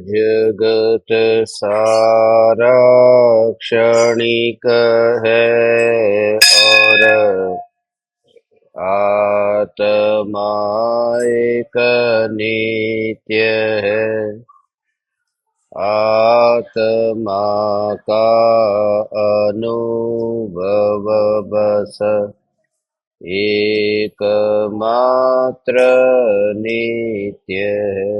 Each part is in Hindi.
जगत सारा क्षणिक है और आत्मा एक नित्य है। आत्मा का अनुभव बस एकमात्र नित्य है।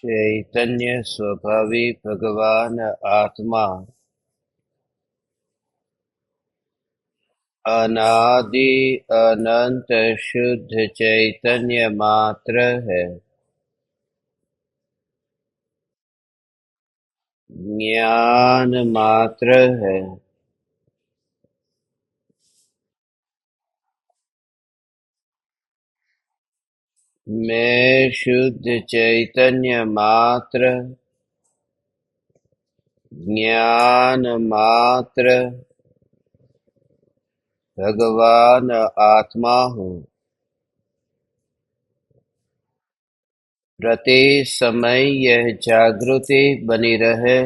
चैतन्य स्वभावी भगवान आत्मा अनादि अनंत शुद्ध चैतन्य मात्र है। ज्ञान मात्र है। मैं शुद्ध चैतन्य मात्र, ज्ञान मात्र भगवान आत्मा हूँ। प्रति समय यह जागृति बनी रहे,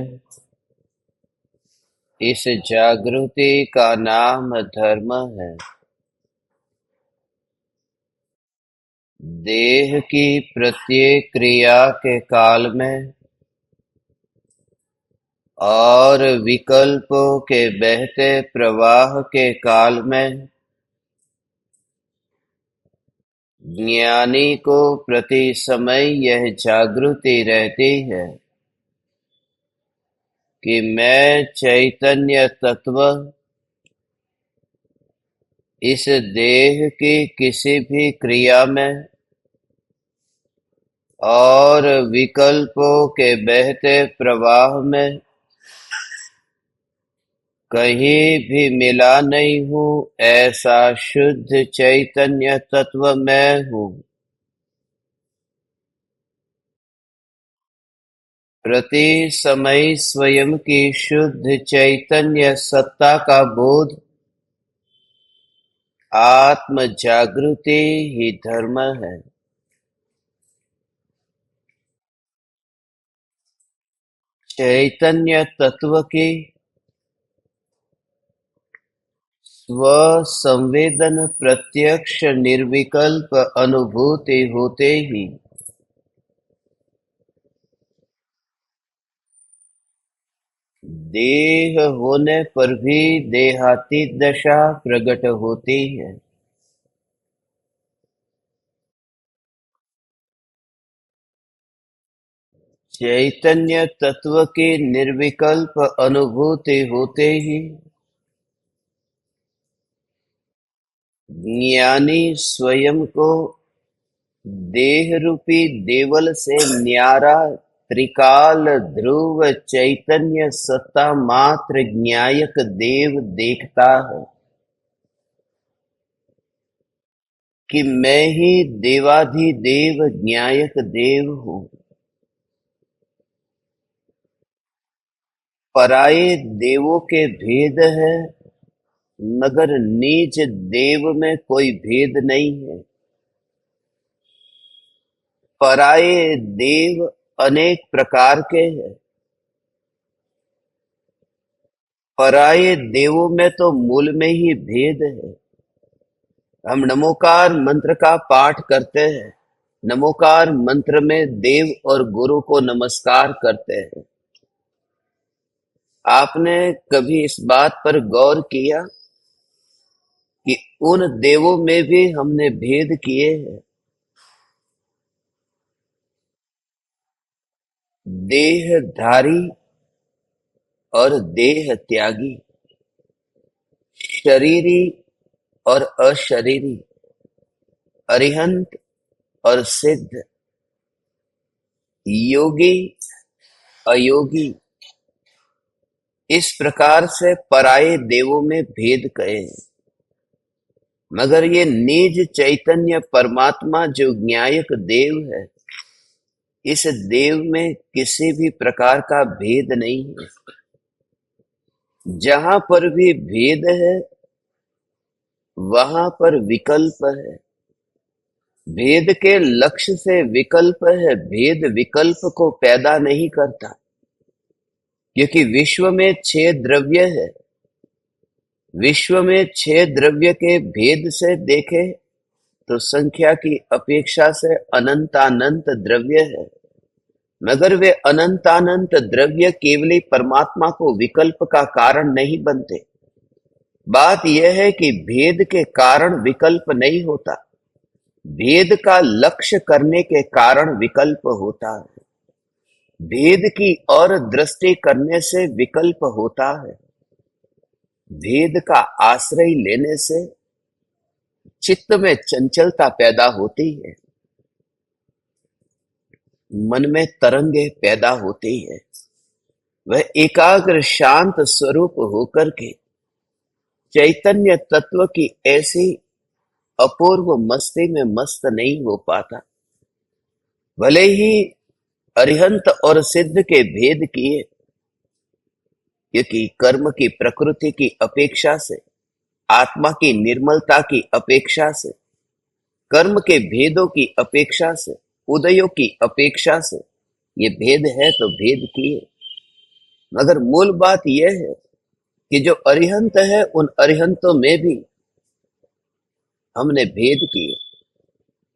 इस जागृति का नाम धर्म है। देह की प्रत्येक क्रिया के काल में और विकल्पों के बहते प्रवाह के काल में ज्ञानी को प्रति समय यह जागृति रहती है कि मैं चैतन्य तत्व इस देह की किसी भी क्रिया में और विकल्पों के बहते प्रवाह में कहीं भी मिला नहीं हूँ। ऐसा शुद्ध चैतन्य तत्व मैं हूँ। प्रति समय स्वयं की शुद्ध चैतन्य सत्ता का बोध, आत्म जागृति ही धर्म है। चैतन्य तत्व की स्व संवेदन प्रत्यक्ष निर्विकल्प अनुभूति होते ही देह होने पर भी देहातीत दशा प्रकट होती है। चैतन्य तत्व की निर्विकल्प अनुभूति होते ही ज्ञानी स्वयं को देह रूपी देवल से न्यारा त्रिकाल ध्रुव चैतन्य सत्ता मात्र ज्ञायक देव देखता है कि मैं ही देवाधिदेव ज्ञायक देव हूँ। पराये देवों के भेद है, मगर नीच देव में कोई भेद नहीं है। पराये देव अनेक प्रकार के हैं। पराये देवों में तो मूल में ही भेद है। हम नमोकार मंत्र का पाठ करते हैं। नमोकार मंत्र में देव और गुरु को नमस्कार करते हैं। आपने कभी इस बात पर गौर किया कि उन देवों में भी हमने भेद किए हैं। देहधारी और देह त्यागी, शरीरी और अशरीरी, अरिहंत और सिद्ध, योगी अयोगी, इस प्रकार से पराये देवों में भेद कहे। मगर ये निज चैतन्य परमात्मा जो न्यायक देव है, इस देव में किसी भी प्रकार का भेद नहीं है। जहां पर भी भेद है वहां पर विकल्प है। भेद के लक्ष्य से विकल्प है, भेद विकल्प को पैदा नहीं करता। क्योंकि विश्व में 6 द्रव्य है। विश्व में 6 द्रव्य के भेद से देखे तो संख्या की अपेक्षा से अनंतानंत द्रव्य है। मगर वे अनंतानंत द्रव्य केवल परमात्मा को विकल्प का कारण नहीं बनते। बात यह है कि भेद के कारण विकल्प नहीं होता, भेद का लक्ष्य करने के कारण विकल्प होता है। भेद की और दृष्टि करने से विकल्प होता है। भेद का आश्रय लेने से चित्त में चंचलता पैदा होती है, मन में तरंगे पैदा होती है। वह एकाग्र शांत स्वरूप होकर के चैतन्य तत्व की ऐसी अपूर्व मस्ती में मस्त नहीं हो पाता। भले ही अरिहंत और सिद्ध के भेद किए, क्योंकि कर्म की प्रकृति की अपेक्षा से, आत्मा की निर्मलता की अपेक्षा से, कर्म के भेदों की अपेक्षा से, उदयों की अपेक्षा से ये भेद है तो भेद किए। मगर मूल बात यह है कि जो अरिहंत है उन अरिहंतों में भी हमने भेद किए।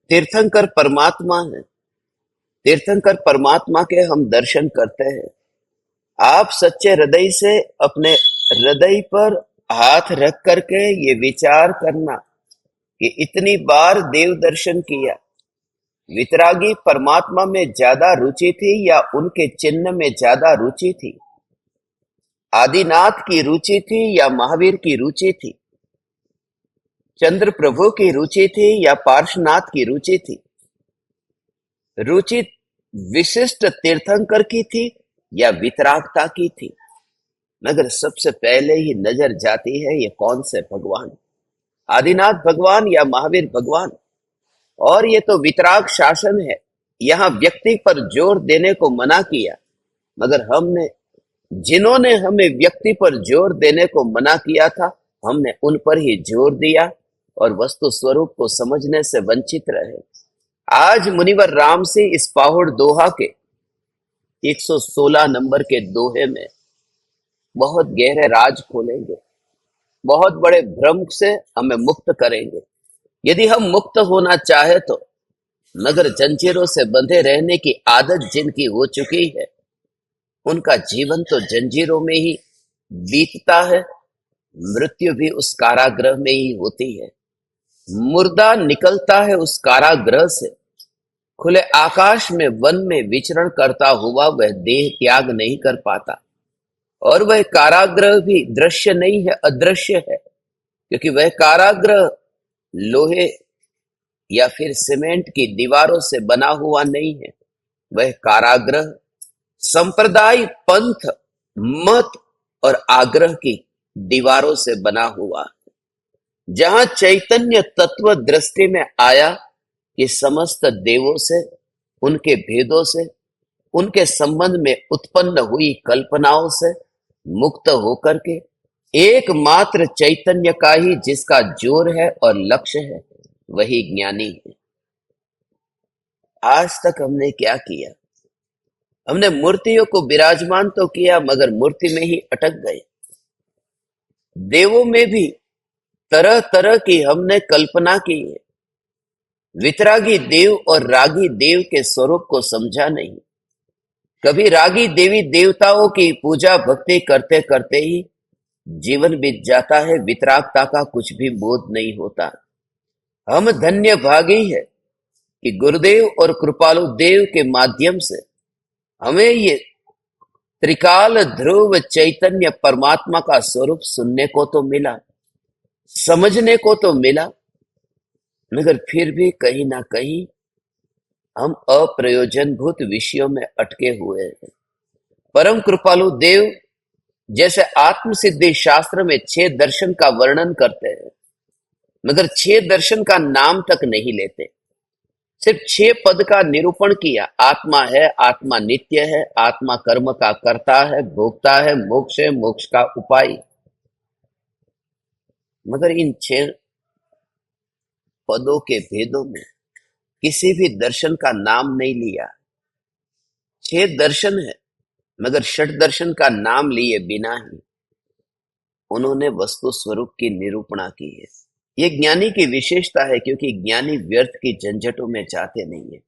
तीर्थंकर परमात्मा है, तीर्थंकर परमात्मा के हम दर्शन करते हैं। आप सच्चे हृदय से अपने हृदय पर हाथ रख करके ये विचार करना कि इतनी बार देव दर्शन किया, वितरागी परमात्मा में ज्यादा रुचि थी या उनके चिन्ह में ज्यादा रुचि थी? आदिनाथ की रुचि थी या महावीर की रुचि थी? चंद्र प्रभु की रुचि थी या पार्श्वनाथ की रुचि थी? रुचि विशिष्ट तीर्थंकर की थी या वितरागता की थी? मगर सबसे पहले ही नजर जाती है ये कौन से भगवान, आदिनाथ भगवान या महावीर भगवान। और ये तो वितराग शासन है, यहाँ व्यक्ति पर जोर देने को मना किया। मगर हमने, जिन्होंने हमें व्यक्ति पर जोर देने को मना किया था, हमने उन पर ही जोर दिया और वस्तु स्वरूप को समझने से वंचित रहे। आज मुनिवर राम से इस पाहुड़ दोहा के 116 नंबर के दोहे में बहुत गहरे राज खोलेंगे, बहुत बड़े भ्रम से हमें मुक्त करेंगे। यदि हम मुक्त होना चाहे तो, मगर जंजीरों से बंधे रहने की आदत जिनकी हो चुकी है, उनका जीवन तो जंजीरों में ही बीतता है, मृत्यु भी उस कारागृह में ही होती है। मुर्दा निकलता है उस कारागृह से, खुले आकाश में वन में विचरण करता हुआ वह देह त्याग नहीं कर पाता। और वह कारागृह भी दृश्य नहीं है, अदृश्य है, क्योंकि वह कारागृह लोहे या फिर सीमेंट की दीवारों से बना हुआ नहीं है। वह कारागृह संप्रदाय, पंथ, मत और आग्रह की दीवारों से बना हुआ, जहां चैतन्य तत्व दृष्टि में आया कि समस्त देवों से, उनके भेदों से, उनके संबंध में उत्पन्न हुई कल्पनाओं से मुक्त होकर के एकमात्र चैतन्य का ही जिसका जोर है और लक्ष्य है, वही ज्ञानी है। आज तक हमने क्या किया? हमने मूर्तियों को विराजमान तो किया, मगर मूर्ति में ही अटक गए। देवों में भी तरह तरह की हमने कल्पना की है। वितरागी देव और रागी देव के स्वरूप को समझा नहीं। कभी रागी देवी देवताओं की पूजा भक्ति करते करते ही जीवन बीत जाता है, वितरागता का कुछ भी बोध नहीं होता। हम धन्य भागी है कि गुरुदेव और कृपालु देव के माध्यम से हमें ये त्रिकाल ध्रुव चैतन्य परमात्मा का स्वरूप सुनने को तो मिला, समझने को तो मिला, मगर फिर भी कहीं ना कहीं हम अप्रयोजनभूत विषयों में अटके हुए हैं। परम कृपालु देव जैसे आत्म सिद्धि शास्त्र में 6 दर्शन का वर्णन करते हैं, मगर 6 दर्शन का नाम तक नहीं लेते। सिर्फ 6 पद का निरूपण किया। आत्मा है, आत्मा नित्य है, आत्मा कर्म का कर्ता है, भोक्ता है, मोक्ष है, मोक्ष का उपाय। मगर इन 6 पदों के भेदों में किसी भी दर्शन का नाम नहीं लिया। 6 दर्शन है, मगर षट दर्शन का नाम लिए बिना ही उन्होंने वस्तु स्वरूप की निरूपणा की है। ये ज्ञानी की विशेषता है, क्योंकि ज्ञानी व्यर्थ की झंझटों में जाते नहीं है,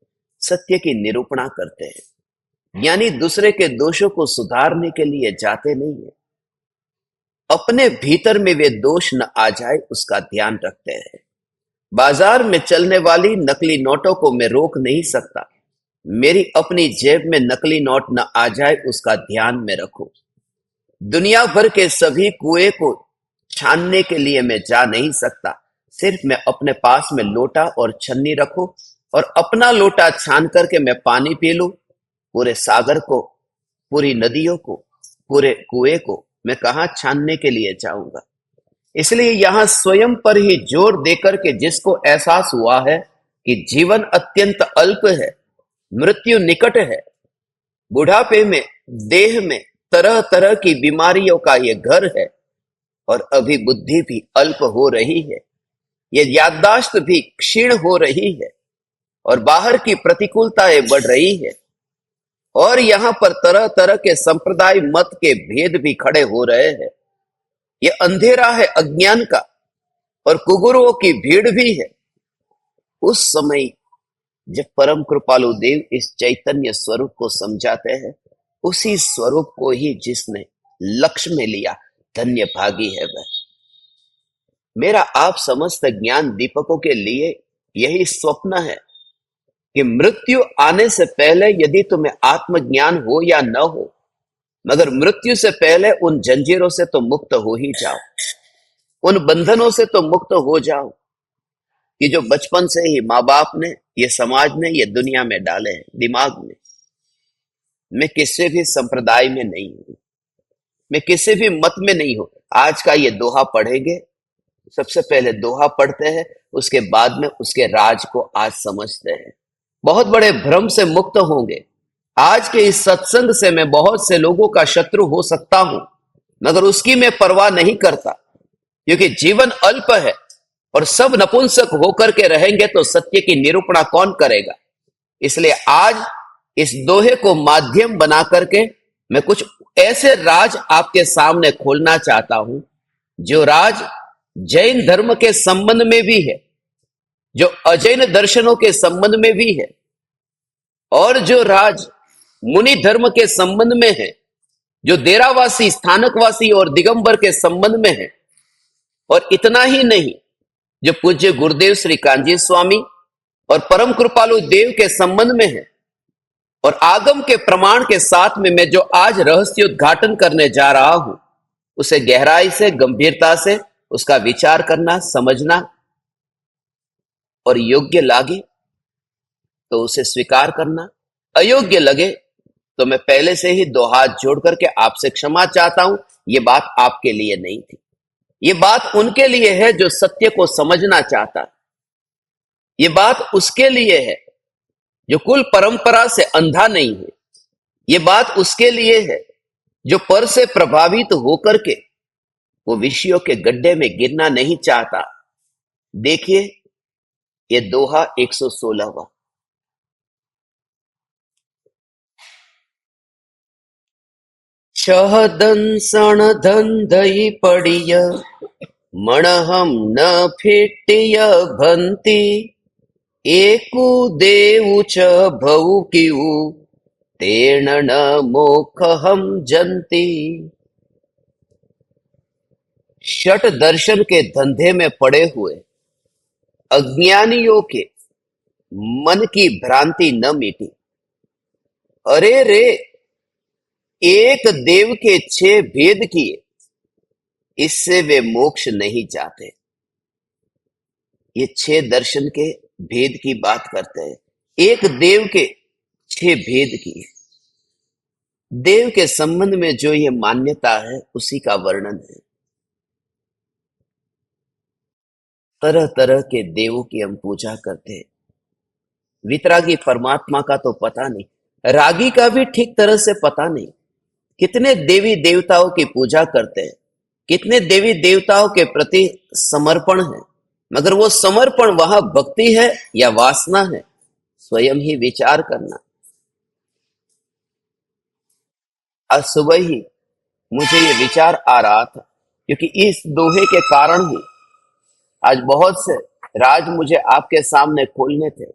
सत्य की निरूपणा करते हैं। ज्ञानी दूसरे के दोषों को सुधारने के लिए जाते नहीं है, अपने भीतर में वे दोष न आ जाए उसका ध्यान रखते हैं। बाजार में चलने वाली नकली नोटों को मैं रोक नहीं सकता, मेरी अपनी जेब में नकली नोट न आ जाए उसका ध्यान में रखो। दुनिया भर के सभी कुएं को छानने के लिए मैं जा नहीं सकता, सिर्फ मैं अपने पास में लोटा और छन्नी रखूं और अपना लोटा छान करके मैं पानी पी लूं। पूरे सागर को, पूरी नदियों को, पूरे कुएं को मैं कहां छानने के लिए जाऊंगा। इसलिए यहां स्वयं पर ही जोर देकर के जिसको एहसास हुआ है कि जीवन अत्यंत अल्प है, मृत्यु निकट है, बुढ़ापे में देह में तरह तरह की बीमारियों का ये घर है, और अभी बुद्धि भी अल्प हो रही है, ये याददाश्त भी क्षीण हो रही है, और बाहर की प्रतिकूलताएं बढ़ रही है, और यहाँ पर तरह तरह के संप्रदाय मत के भेद भी खड़े हो रहे हैं। ये अंधेरा है अज्ञान का, और कुगुरुओं की भीड़ भी है। उस समय जब परम कृपालु देव इस चैतन्य स्वरूप को समझाते हैं, उसी स्वरूप को ही जिसने लक्ष्य में लिया, धन्य भागी है वह। मेरा आप समस्त ज्ञान दीपकों के लिए यही स्वप्न है कि मृत्यु आने से पहले यदि तुम्हें आत्मज्ञान हो या न हो, मगर मृत्यु से पहले उन जंजीरों से तो मुक्त हो ही जाओ, उन बंधनों से तो मुक्त हो जाओ कि जो बचपन से ही माँ बाप ने, ये समाज ने, ये दुनिया में डाले हैं दिमाग में। मैं किसी भी संप्रदाय में नहीं हूं, मैं किसी भी मत में नहीं हूं। आज का ये दोहा पढ़ेंगे, सबसे पहले दोहा पढ़ते हैं, उसके बाद में उसके राज को आज समझते हैं। बहुत बड़े भ्रम से मुक्त होंगे। आज के इस सत्संग से मैं बहुत से लोगों का शत्रु हो सकता हूं, मगर उसकी मैं परवाह नहीं करता, क्योंकि जीवन अल्प है और सब नपुंसक होकर के रहेंगे तो सत्य की निरूपणा कौन करेगा। इसलिए आज इस दोहे को माध्यम बना करके मैं कुछ ऐसे राज आपके सामने खोलना चाहता हूं, जो राज जैन धर्म के संबंध में भी है, जो अजैन दर्शनों के संबंध में भी है, और जो राज मुनि धर्म के संबंध में है, जो देरावासी, स्थानकवासी और दिगंबर के संबंध में है। और इतना ही नहीं, जो पूज्य गुरुदेव श्री कांजी स्वामी और परम कृपालु देव के संबंध में है, और आगम के प्रमाण के साथ में मैं जो आज रहस्योद्घाटन करने जा रहा हूं, उसे गहराई से, गंभीरता से उसका विचार करना, समझना, और योग्य लगे तो उसे स्वीकार करना, अयोग्य लगे तो मैं पहले से ही 2 हाथ जोड़ करके आपसे क्षमा चाहता हूं। ये बात आपके लिए नहीं थी, ये बात उनके लिए है जो सत्य को समझना चाहता है। ये बात उसके लिए है जो कुल परंपरा से अंधा नहीं है। ये बात उसके लिए है जो पर से प्रभावित होकर के वो विषयों के गड्ढे में गिरना नहीं चाहता। देखिए ये दोहा 116वां। छह दंसण धंधई पड़िय, मणहम न फिटिय भंती, एकु देवु च भऊ किउ, तेण न मोखहम जंती। षट दर्शन के धंधे में पड़े हुए अज्ञानियों के मन की भ्रांति न मिटी। अरे रे, एक देव के 6 भेद किए, इससे वे मोक्ष नहीं जाते। ये 6 दर्शन के भेद की बात करते हैं। एक देव के 6 भेद किए। देव के संबंध में जो ये मान्यता है उसी का वर्णन है। तरह तरह के देवों की हम पूजा करते हैं। वितरागी परमात्मा का तो पता नहीं, रागी का भी ठीक तरह से पता नहीं। कितने देवी देवताओं की पूजा करते हैं, कितने देवी देवताओं के प्रति समर्पण है, मगर वो समर्पण वहां भक्ति है या वासना है, स्वयं ही विचार करना। आज सुबह ही मुझे ये विचार आ रहा था, क्योंकि इस दोहे के कारण ही आज बहुत से राज मुझे आपके सामने खोलने थे।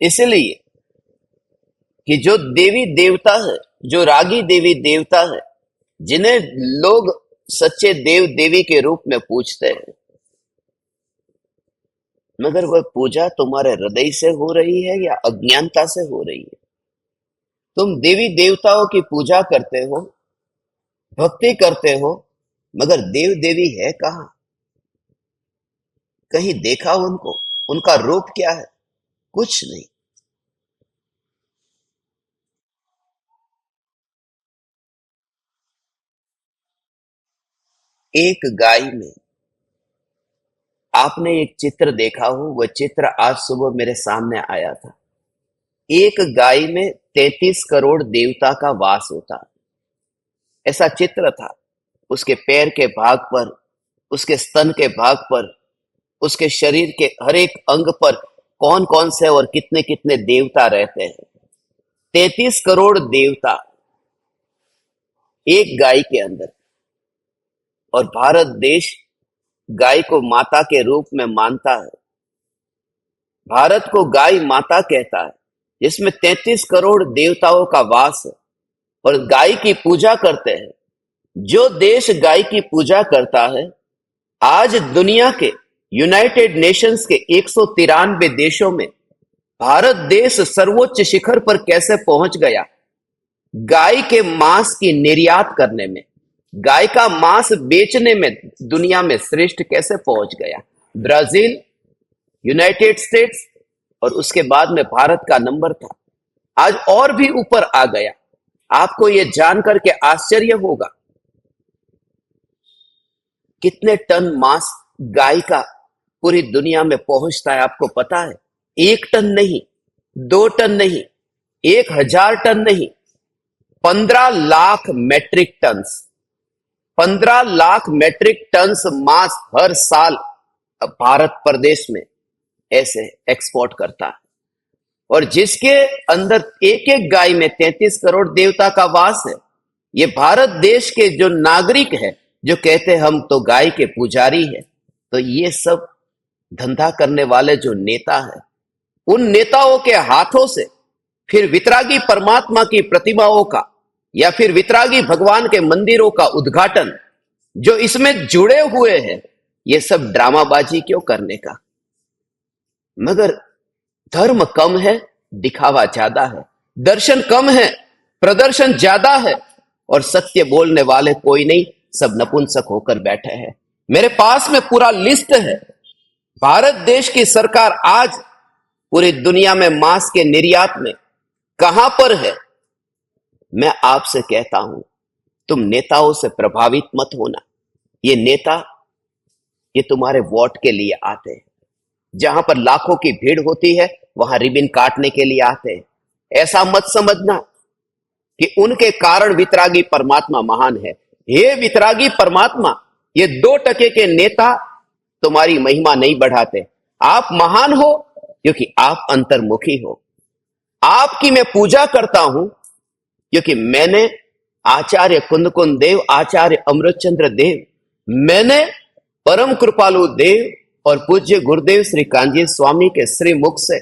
इसलिए कि जो देवी देवता है, जो रागी देवी देवता है, जिन्हें लोग सच्चे देव देवी के रूप में पूजते हैं, मगर वह पूजा तुम्हारे हृदय से हो रही है या अज्ञानता से हो रही है? तुम देवी देवताओं की पूजा करते हो, भक्ति करते हो, मगर देव देवी है कहाँ? कहीं देखा उनको? उनका रूप क्या है? कुछ नहीं। एक गाय में आपने एक चित्र देखा हो, वह चित्र आज सुबह मेरे सामने आया था। एक गाय में 33 करोड़ देवता का वास होता, ऐसा चित्र था। उसके पैर के भाग पर, उसके स्तन के भाग पर, उसके शरीर के हर एक अंग पर कौन कौन से और कितने कितने देवता रहते हैं। 33 करोड़ देवता एक गाय के अंदर। और भारत देश गाय को माता के रूप में मानता है। भारत को गाय माता कहता है, जिसमें 33 करोड़ देवताओं का वास है और गाय की पूजा करते हैं। जो देश गाय की पूजा करता है, आज दुनिया के यूनाइटेड नेशंस के 193 देशों में भारत देश सर्वोच्च शिखर पर कैसे पहुंच गया? गाय के मांस की निर्यात करने में, गाय का मांस बेचने में दुनिया में श्रेष्ठ कैसे पहुंच गया? ब्राजील, यूनाइटेड स्टेट्स और उसके बाद में भारत का नंबर था। आज और भी ऊपर आ गया। आपको यह जानकर के आश्चर्य होगा, कितने टन मांस गाय का पूरी दुनिया में पहुंचता है आपको पता है? 1 टन नहीं, 2 टन नहीं, 1000 टन नहीं, 15 lakh metric tons. 15 lakh metric tons मांस हर साल भारत प्रदेश में ऐसे एक्सपोर्ट करता है। और जिसके अंदर एक एक गाय में 33 करोड़ देवता का वास है, ये भारत देश के जो नागरिक है, जो कहते हैं हम तो गाय के पुजारी है, तो ये सब धंधा करने वाले जो नेता है, उन नेताओं के हाथों से फिर वितरागी परमात्मा की प्रतिमाओं का या फिर वितरागी भगवान के मंदिरों का उद्घाटन जो इसमें जुड़े हुए हैं, ये सब ड्रामाबाजी क्यों करने का? मगर धर्म कम है, दिखावा ज्यादा है। दर्शन कम है, प्रदर्शन ज्यादा है। और सत्य बोलने वाले कोई नहीं, सब नपुंसक होकर बैठे हैं। मेरे पास में पूरा लिस्ट है। भारत देश की सरकार आज पूरी दुनिया में मांस के निर्यात में कहां पर है? मैं आपसे कहता हूं, तुम नेताओं से प्रभावित मत होना। ये नेता, ये तुम्हारे वोट के लिए आते हैं। जहां पर लाखों की भीड़ होती है, वहां रिबन काटने के लिए आते हैं। ऐसा मत समझना कि उनके कारण वितरागी परमात्मा महान है। हे वितरागी परमात्मा, ये 2% के नेता तुम्हारी महिमा नहीं बढ़ाते। आप महान हो क्योंकि आप अंतर्मुखी हो। आपकी मैं पूजा करता हूं क्योंकि मैंने आचार्य कुंदकुंद देव, आचार्य अमृतचंद्र देव, मैंने परम कृपालु देव और पूज्य गुरुदेव श्री कांजी स्वामी के श्री मुख से,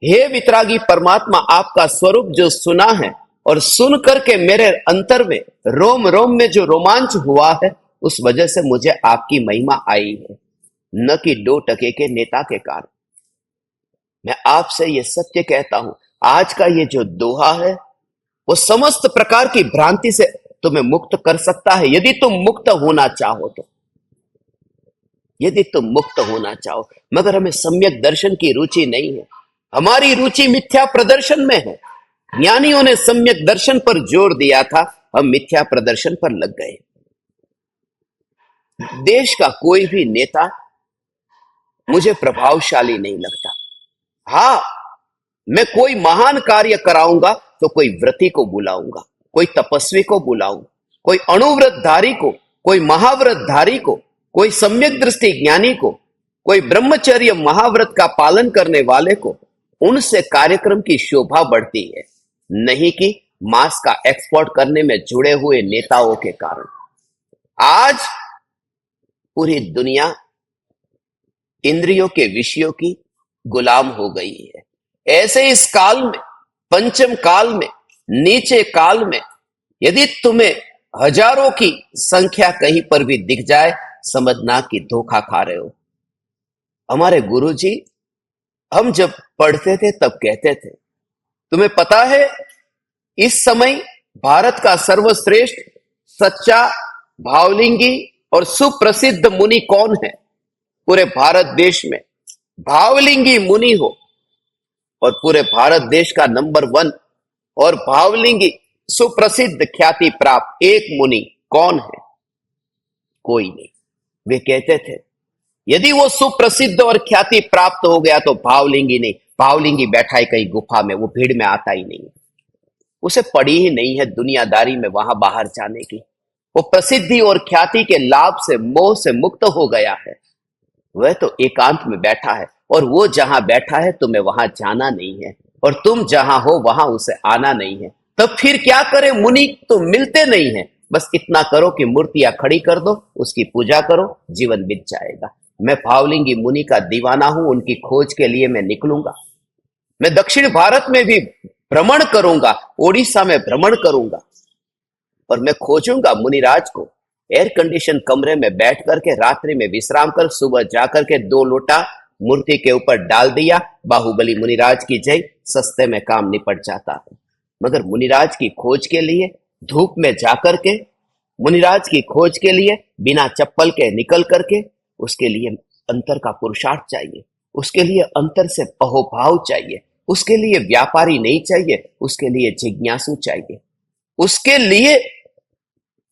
हे वितरागी परमात्मा, आपका स्वरूप जो सुना है और सुन करके मेरे अंतर में रोम रोम में जो रोमांच हुआ है, उस वजह से मुझे आपकी महिमा आई है, न कि 2 टके के नेता के कारण। मैं आपसे ये सत्य कहता हूं, आज का ये जो दोहा है वो समस्त प्रकार की भ्रांति से तुम्हें मुक्त कर सकता है, यदि तुम मुक्त होना चाहो तो। यदि तुम मुक्त होना चाहो, मगर हमें सम्यक दर्शन की रुचि नहीं है, हमारी रुचि मिथ्या प्रदर्शन में है। ज्ञानियों ने सम्यक दर्शन पर जोर दिया था, हम मिथ्या प्रदर्शन पर लग गए। देश का कोई भी नेता मुझे प्रभावशाली नहीं लगता। हाँ, मैं कोई महान कार्य कराऊंगा तो कोई व्रती को बुलाऊंगा, कोई तपस्वी को बुलाऊंगा, कोई अणुव्रतधारी को, कोई महाव्रतधारी को, कोई सम्यक दृष्टि ज्ञानी को, कोई ब्रह्मचर्य महाव्रत का पालन करने वाले को। उनसे कार्यक्रम की शोभा बढ़ती है, नहीं कि मांस का एक्सपोर्ट करने में जुड़े हुए नेताओं के कारण। आज पूरी दुनिया इंद्रियों के विषयों की गुलाम हो गई है। ऐसे इस काल में, पंचम काल में, नीचे काल में, यदि तुम्हें हजारों की संख्या कहीं पर भी दिख जाए, समझना कि धोखा खा रहे हो। हमारे गुरुजी हम जब पढ़ते थे तब कहते थे, तुम्हें पता है इस समय भारत का सर्वश्रेष्ठ सच्चा भावलिंगी और सुप्रसिद्ध मुनि कौन है? पूरे भारत देश में भावलिंगी मुनि हो और पूरे भारत देश का नंबर 1 और भावलिंगी सुप्रसिद्ध ख्याति प्राप्त एक मुनि कौन है? कोई नहीं। वे कहते थे यदि वो सुप्रसिद्ध और ख्याति प्राप्त हो गया तो भावलिंगी नहीं, भावलिंगी बैठा है कहीं गुफा में, वो भीड़ में आता ही नहीं, उसे पड़ी ही नहीं है दुनियादारी में वहां बाहर जाने की। वो प्रसिद्धि और ख्याति के लाभ से, मोह से मुक्त हो गया है। वह तो एकांत में बैठा है, और वो जहां बैठा है तुम्हें वहां जाना नहीं है, और तुम जहां हो वहां उसे आना नहीं है। तब फिर क्या करे? मुनि तो मिलते नहीं है। बस इतना करो कि मूर्तियां खड़ी कर दो, उसकी पूजा करो, जीवन बीत जाएगा। मैं भावलिंगी मुनि का दीवाना हूं, उनकी खोज के लिए मैं निकलूंगा। मैं दक्षिण भारत में भी भ्रमण करूंगा, ओडिशा में भ्रमण करूंगा, और मैं खोजूंगा मुनिराज को। एयर कंडीशन कमरे में बैठ करके रात्रि में विश्राम कर, सुबह जाकर के 2 लोटा मूर्ति के ऊपर डाल दिया, बाहुबली मुनिराज की जय, सस्ते में काम निपट जाता है। मगर मुनिराज की खोज के लिए धूप में जाकर के, मुनिराज की खोज के लिए बिना चप्पल के निकल करके, उसके लिए अंतर का पुरुषार्थ चाहिए, उसके लिए अंतर से अहोभाव चाहिए, उसके लिए व्यापारी नहीं चाहिए, उसके लिए जिज्ञासु चाहिए, उसके लिए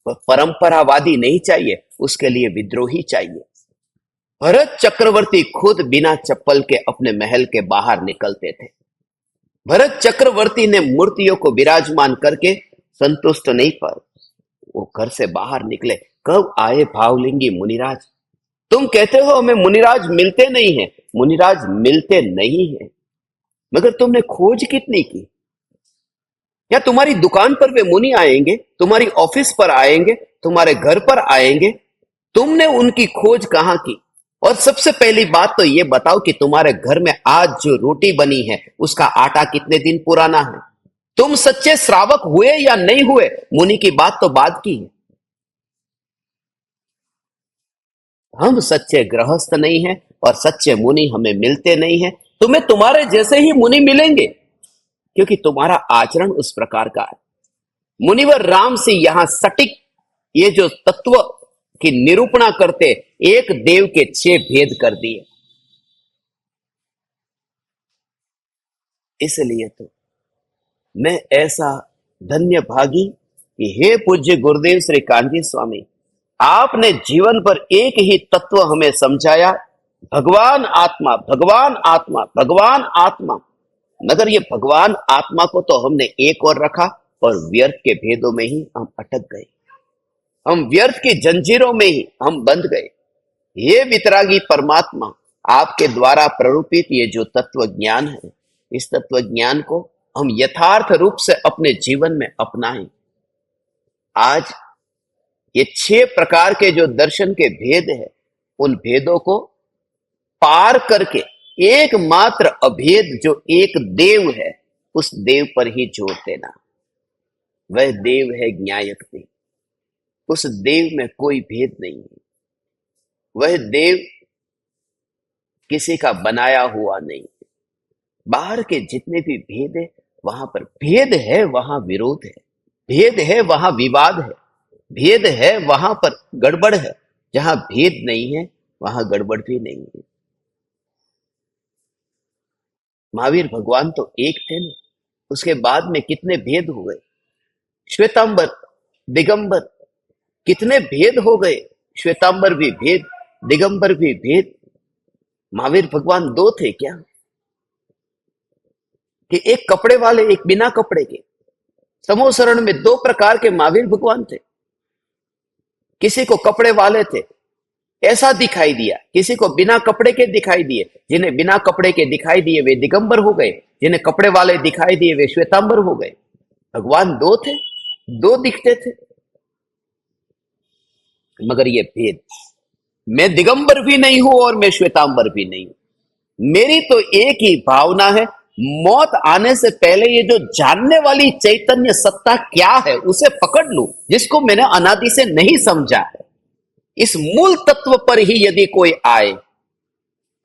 परंपरावादी नहीं चाहिए, उसके लिए विद्रोही चाहिए। भरत चक्रवर्ती खुद बिना चप्पल के अपने महल के बाहर निकलते थे। भरत चक्रवर्ती ने मूर्तियों को विराजमान करके संतुष्ट नहीं, पर वो घर से बाहर निकले। कब आए भावलिंगी मुनिराज? तुम कहते हो हमें मुनिराज मिलते नहीं है। मुनिराज मिलते नहीं है, मगर तुमने खोज कितनी की? या तुम्हारी दुकान पर वे मुनि आएंगे, तुम्हारी ऑफिस पर आएंगे, तुम्हारे घर पर आएंगे, तुमने उनकी खोज कहां की? और सबसे पहली बात तो ये बताओ कि तुम्हारे घर में आज जो रोटी बनी है उसका आटा कितने दिन पुराना है? तुम सच्चे श्रावक हुए या नहीं हुए, मुनि की बात तो बाद की है। हम सच्चे गृहस्थ नहीं हैं और सच्चे मुनि हमें मिलते नहीं हैं। तुम्हें तुम्हारे जैसे ही मुनि मिलेंगे, क्योंकि तुम्हारा आचरण उस प्रकार का है। मुनिवर राम से यहां सटीक ये जो तत्व की निरूपणा करते, एक देव के 6 भेद कर दिए। इसलिए तो मैं ऐसा धन्य भागी कि हे पूज्य गुरुदेव श्री कांजी स्वामी, आपने जीवन पर एक ही तत्व हमें समझाया, भगवान आत्मा, भगवान आत्मा, भगवान आत्मा। मगर ये भगवान आत्मा को तो हमने एक और रखा और व्यर्थ के भेदों में ही हम अटक गए। हम व्यर्थ की जंजीरों में ही हम बंध गए। ये वितरागी परमात्मा, आपके द्वारा प्ररूपित ये जो तत्व ज्ञान है, इस तत्व ज्ञान को हम यथार्थ रूप से अपने जीवन में अपनाएं। आज ये 6 प्रकार के जो दर्शन के भेद है, उन भेदों को पार करके एकमात्र अभेद जो एक देव है, उस देव पर ही जोर देना। वह देव है ज्ञायक्ति। उस देव में कोई भेद नहीं है। वह देव किसी का बनाया हुआ नहीं। बाहर के जितने भी भेद है, वहां पर भेद है, वहां विरोध है। भेद है, वहां विवाद है। भेद है, वहां पर गड़बड़ है। जहां भेद नहीं है, वहां गड़बड़ भी नहीं है। महावीर भगवान तो एक थे ना, उसके बाद में कितने भेद हो गए। श्वेतांबर, दिगंबर, कितने भेद हो गए। श्वेतांबर भी भेद, दिगंबर भी भेद। महावीर भगवान दो थे क्या, कि एक कपड़े वाले, एक बिना कपड़े के। समोसरण में दो प्रकार के महावीर भगवान थे। किसी को कपड़े वाले थे, ऐसा दिखाई दिया, किसी को बिना कपड़े के दिखाई दिए। जिन्हें बिना कपड़े के दिखाई दिए वे दिगंबर हो गए, जिन्हें कपड़े वाले दिखाई दिए वे श्वेतांबर हो गए। भगवान दो थे, दो दिखते थे, मगर ये भेद, मैं दिगंबर भी नहीं हूं और मैं श्वेतांबर भी नहीं हूं। मेरी तो एक ही भावना है, मौत आने से पहले ये जो जानने वाली चैतन्य सत्ता क्या है उसे पकड़ लूं, जिसको मैंने अनादि से नहीं समझा है। इस मूल तत्व पर ही यदि कोई आए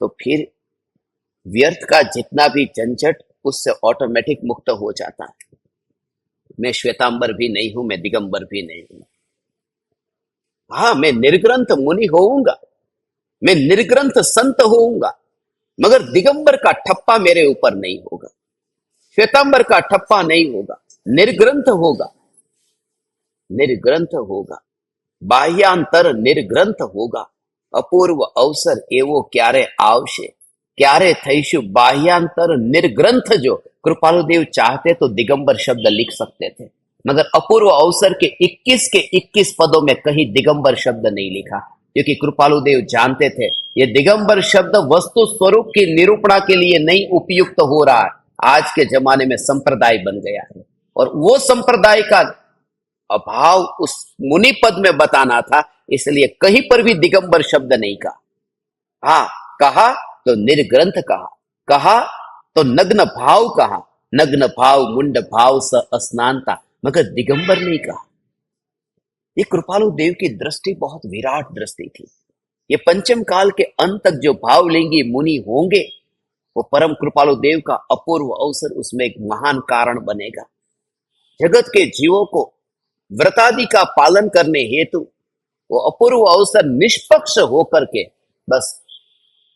तो फिर व्यर्थ का जितना भी झंझट उससे ऑटोमेटिक मुक्त हो जाता है। मैं श्वेतांबर भी नहीं हूं, मैं दिगंबर भी नहीं हूं। हाँ, मैं निर्ग्रंथ मुनि होऊंगा, मैं निर्ग्रंथ संत होऊंगा, मगर दिगंबर का ठप्पा मेरे ऊपर नहीं होगा, श्वेतांबर का ठप्पा नहीं होगा। निर्ग्रंथ होगा, निर्ग्रंथ होगा, बाह्यांतर निर्ग्रंथ होगा। अपूर्व अवसर एवो क्यारे आवशे, क्यारे थईशु बाह्यांतर निर्ग्रंथ। जो कृपालुदेव चाहते तो दिगंबर शब्द लिख सकते थे, मगर अपूर्व अवसर के 21 के 21 पदों में कहीं दिगंबर शब्द नहीं लिखा, क्योंकि कृपालुदेव जानते थे ये दिगंबर शब्द वस्तु स्वरूप की निरूपणा के लिए नहीं उपयुक्त हो रहा है। आज के जमाने में संप्रदाय बन गया है, और वो संप्रदाय का अभाव उस मुनि पद में बताना था, इसलिए कहीं पर भी दिगंबर शब्द नहीं कहा। हाँ, कहा तो निर्ग्रंथ कहा, कहा तो नग्न भाव कहा, नग्न भाव मुंड भाव स स्नानता, मगर दिगंबर नहीं कहा। ये कृपालु देव की दृष्टि बहुत विराट दृष्टि थी। ये पंचम काल के अंत तक जो भावलिंगी मुनि होंगे, वो परम कृपालु देव का अपूर्व अवसर उसमें एक महान कारण बनेगा। जगत के जीवों को व्रतादि का पालन करने हेतु वो अपूर्व अवसर निष्पक्ष होकर के, बस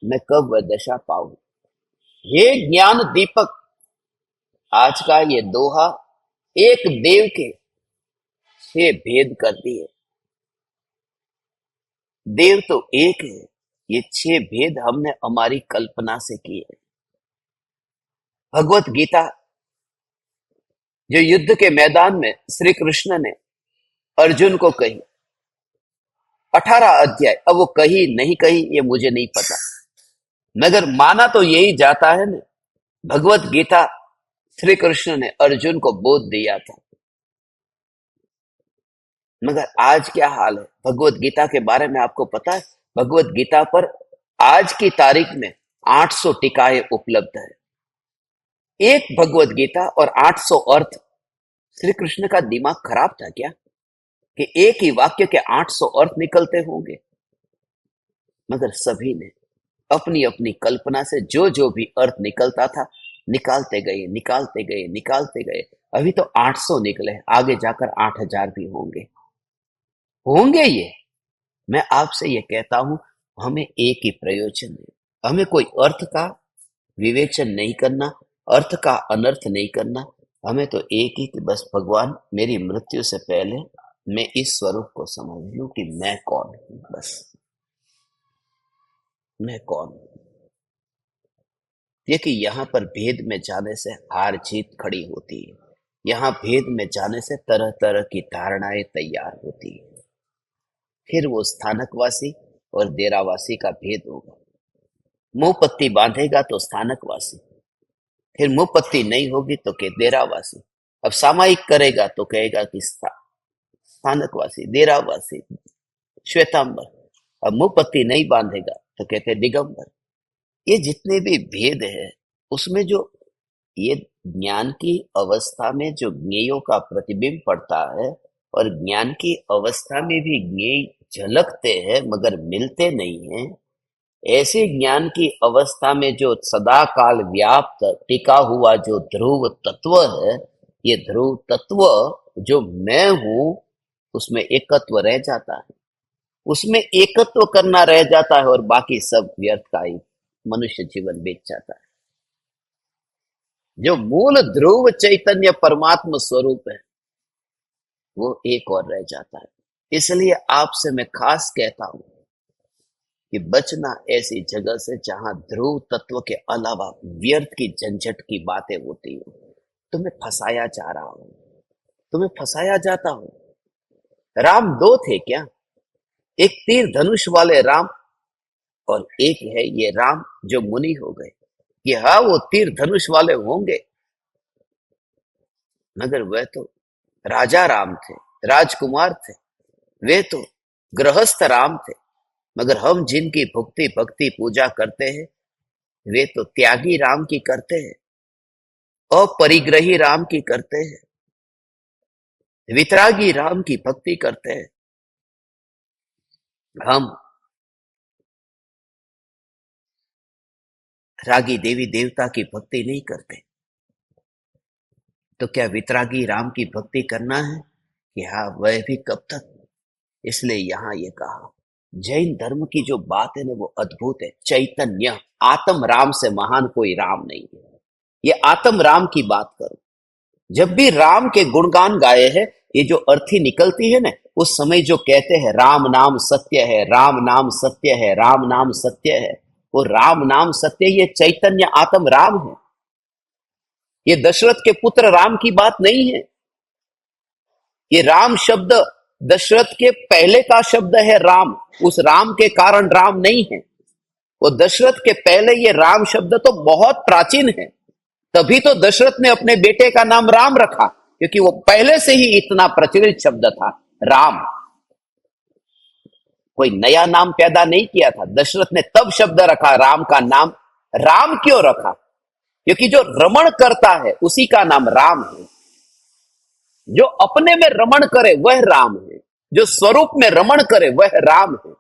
मैं कब वह दशा पाऊं। हे ज्ञान दीपक, आज का ये दोहा एक देव के 6 भेद कर दिए। देव तो एक है, ये 6 भेद हमने हमारी कल्पना से किए। भगवत गीता जो युद्ध के मैदान में श्री कृष्ण ने अर्जुन को कही, 18 अध्याय, अब वो कही नहीं कही ये मुझे नहीं पता, मगर माना तो यही जाता है ना, भगवत गीता श्री कृष्ण ने अर्जुन को बोध दिया था। मगर आज क्या हाल है भगवत गीता के बारे में आपको पता है? भगवत गीता पर आज की तारीख में 800 टीकाएं उपलब्ध है। एक भगवत गीता और 800 अर्थ। श्री कृष्ण का दिमाग खराब था क्या कि एक ही वाक्य के 800 अर्थ निकलते होंगे? मगर सभी ने अपनी अपनी कल्पना से जो जो भी अर्थ निकलता था निकालते गए, निकालते गए, निकालते गए। अभी तो 800 निकले, आगे जाकर 8000 भी होंगे, होंगे। ये मैं आपसे ये कहता हूं, हमें एक ही प्रयोजन है, हमें कोई अर्थ का विवेचन नहीं करना, अर्थ का अनर्थ नहीं करना। हमें तो एक ही कि बस भगवान मेरी मृत्यु से पहले मैं इस स्वरूप को समझ लूं कि मैं कौन हूं, बस मैं कौन हूं। देखिए, यहां पर भेद में जाने से हार जीत खड़ी होती है। यहां भेद में जाने से तरह तरह की धारणाएं तैयार होती है। फिर वो स्थानकवासी और डेरावासी का भेद होगा। मुंह पत्ती बांधेगा तो स्थानकवासी, फिर मुंह पत्ती नहीं होगी तो के डेरावासी। अब सामायिक करेगा तो कहेगा कि स्थानकवासी, डेरावासी, श्वेतांबर। अब मुंह पत्ती नहीं बांधेगा तो कहते दिगंबर। ये जितने भी भेद है उसमें जो ये ज्ञान की अवस्था में जो ज्ञेयों का प्रतिबिंब पड़ता है और ज्ञान की अवस्था में भी ज्ञेय झलकते हैं मगर मिलते नहीं हैं। ऐसे ज्ञान की अवस्था में जो सदा काल व्याप्त टिका हुआ जो ध्रुव तत्व है, ये ध्रुव तत्व जो मैं हूं, उसमें एकत्व रह जाता है, उसमें एकत्व करना रह जाता है और बाकी सब व्यर्थ का ही मनुष्य जीवन बीत जाता है। जो मूल ध्रुव चैतन्य परमात्मा स्वरूप है वो एक और रह जाता है। इसलिए आपसे मैं खास कहता हूं कि बचना ऐसी जगह से जहां ध्रुव तत्व के अलावा व्यर्थ की झंझट की बातें होती हो। तुम्हें फंसाया जा रहा हो, तुम्हें फंसाया जाता हो। राम दो थे क्या? एक तीर धनुष वाले राम और एक है ये राम जो मुनि हो गए। कि हाँ, वो तीर धनुष वाले होंगे मगर वह तो राजा राम थे, राजकुमार थे। वे तो गृहस्थ राम थे। मगर हम जिनकी भक्ति भक्ति पूजा करते हैं वे तो त्यागी राम की करते हैं, अपरिग्रही राम की करते हैं, वितरागी राम की भक्ति करते हैं। हम रागी देवी देवता की भक्ति नहीं करते। तो क्या वितरागी राम की भक्ति करना है? कि हाँ, वह भी कब तक। इसलिए यहां ये कहा, जैन धर्म की जो बात है ना वो अद्भुत है। चैतन्य आत्म राम से महान कोई राम नहीं है। ये आत्म राम की बात करो। जब भी राम के गुणगान गाए हैं, ये जो अर्थी निकलती है ना, उस समय जो कहते हैं राम नाम सत्य है, राम नाम सत्य है, राम नाम सत्य है, वो राम नाम सत्य, ये चैतन्य आत्म राम है। ये दशरथ के पुत्र राम की बात नहीं है। ये राम शब्द दशरथ के पहले का शब्द है। राम उस राम के कारण राम नहीं है, वो दशरथ के पहले ये राम शब्द तो बहुत प्राचीन है। तभी तो दशरथ ने अपने बेटे का नाम राम रखा, क्योंकि वो पहले से ही इतना प्रचलित शब्द था राम। कोई नया नाम पैदा नहीं किया था। दशरथ ने तब शब्द रखा राम का नाम। राम क्यों रखा? क्योंकि जो रमण करता है उसी का नाम राम है। जो अपने में रमण करे वह राम है, जो स्वरूप में रमण करे वह राम है।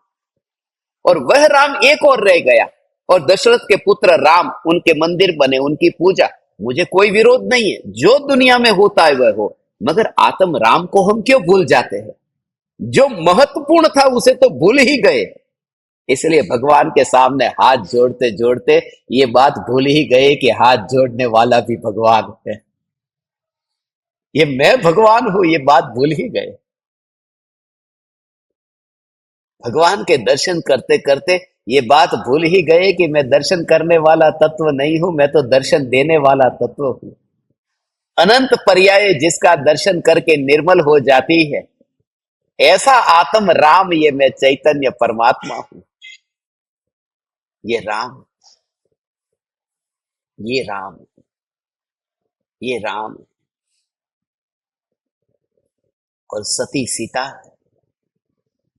और वह राम एक और रह गया, और दशरथ के पुत्र राम, उनके मंदिर बने, उनकी पूजा। मुझे कोई विरोध नहीं है, जो दुनिया में होता है वह हो, मगर आत्म राम को हम क्यों भूल जाते हैं? जो महत्वपूर्ण था उसे तो भूल ही गए। इसलिए भगवान के सामने हाथ जोड़ते जोड़ते ये बात भूल ही गए कि हाथ जोड़ने वाला भी भगवान है। ये मैं भगवान हूं, ये बात भूल ही गए। भगवान के दर्शन करते करते ये बात भूल ही गए कि मैं दर्शन करने वाला तत्व नहीं हूं, मैं तो दर्शन देने वाला तत्व हूं। अनंत पर्याय जिसका दर्शन करके निर्मल हो जाती है, ऐसा आत्म राम ये मैं चैतन्य परमात्मा हूं। ये राम, ये राम, ये राम। और सती सीता है।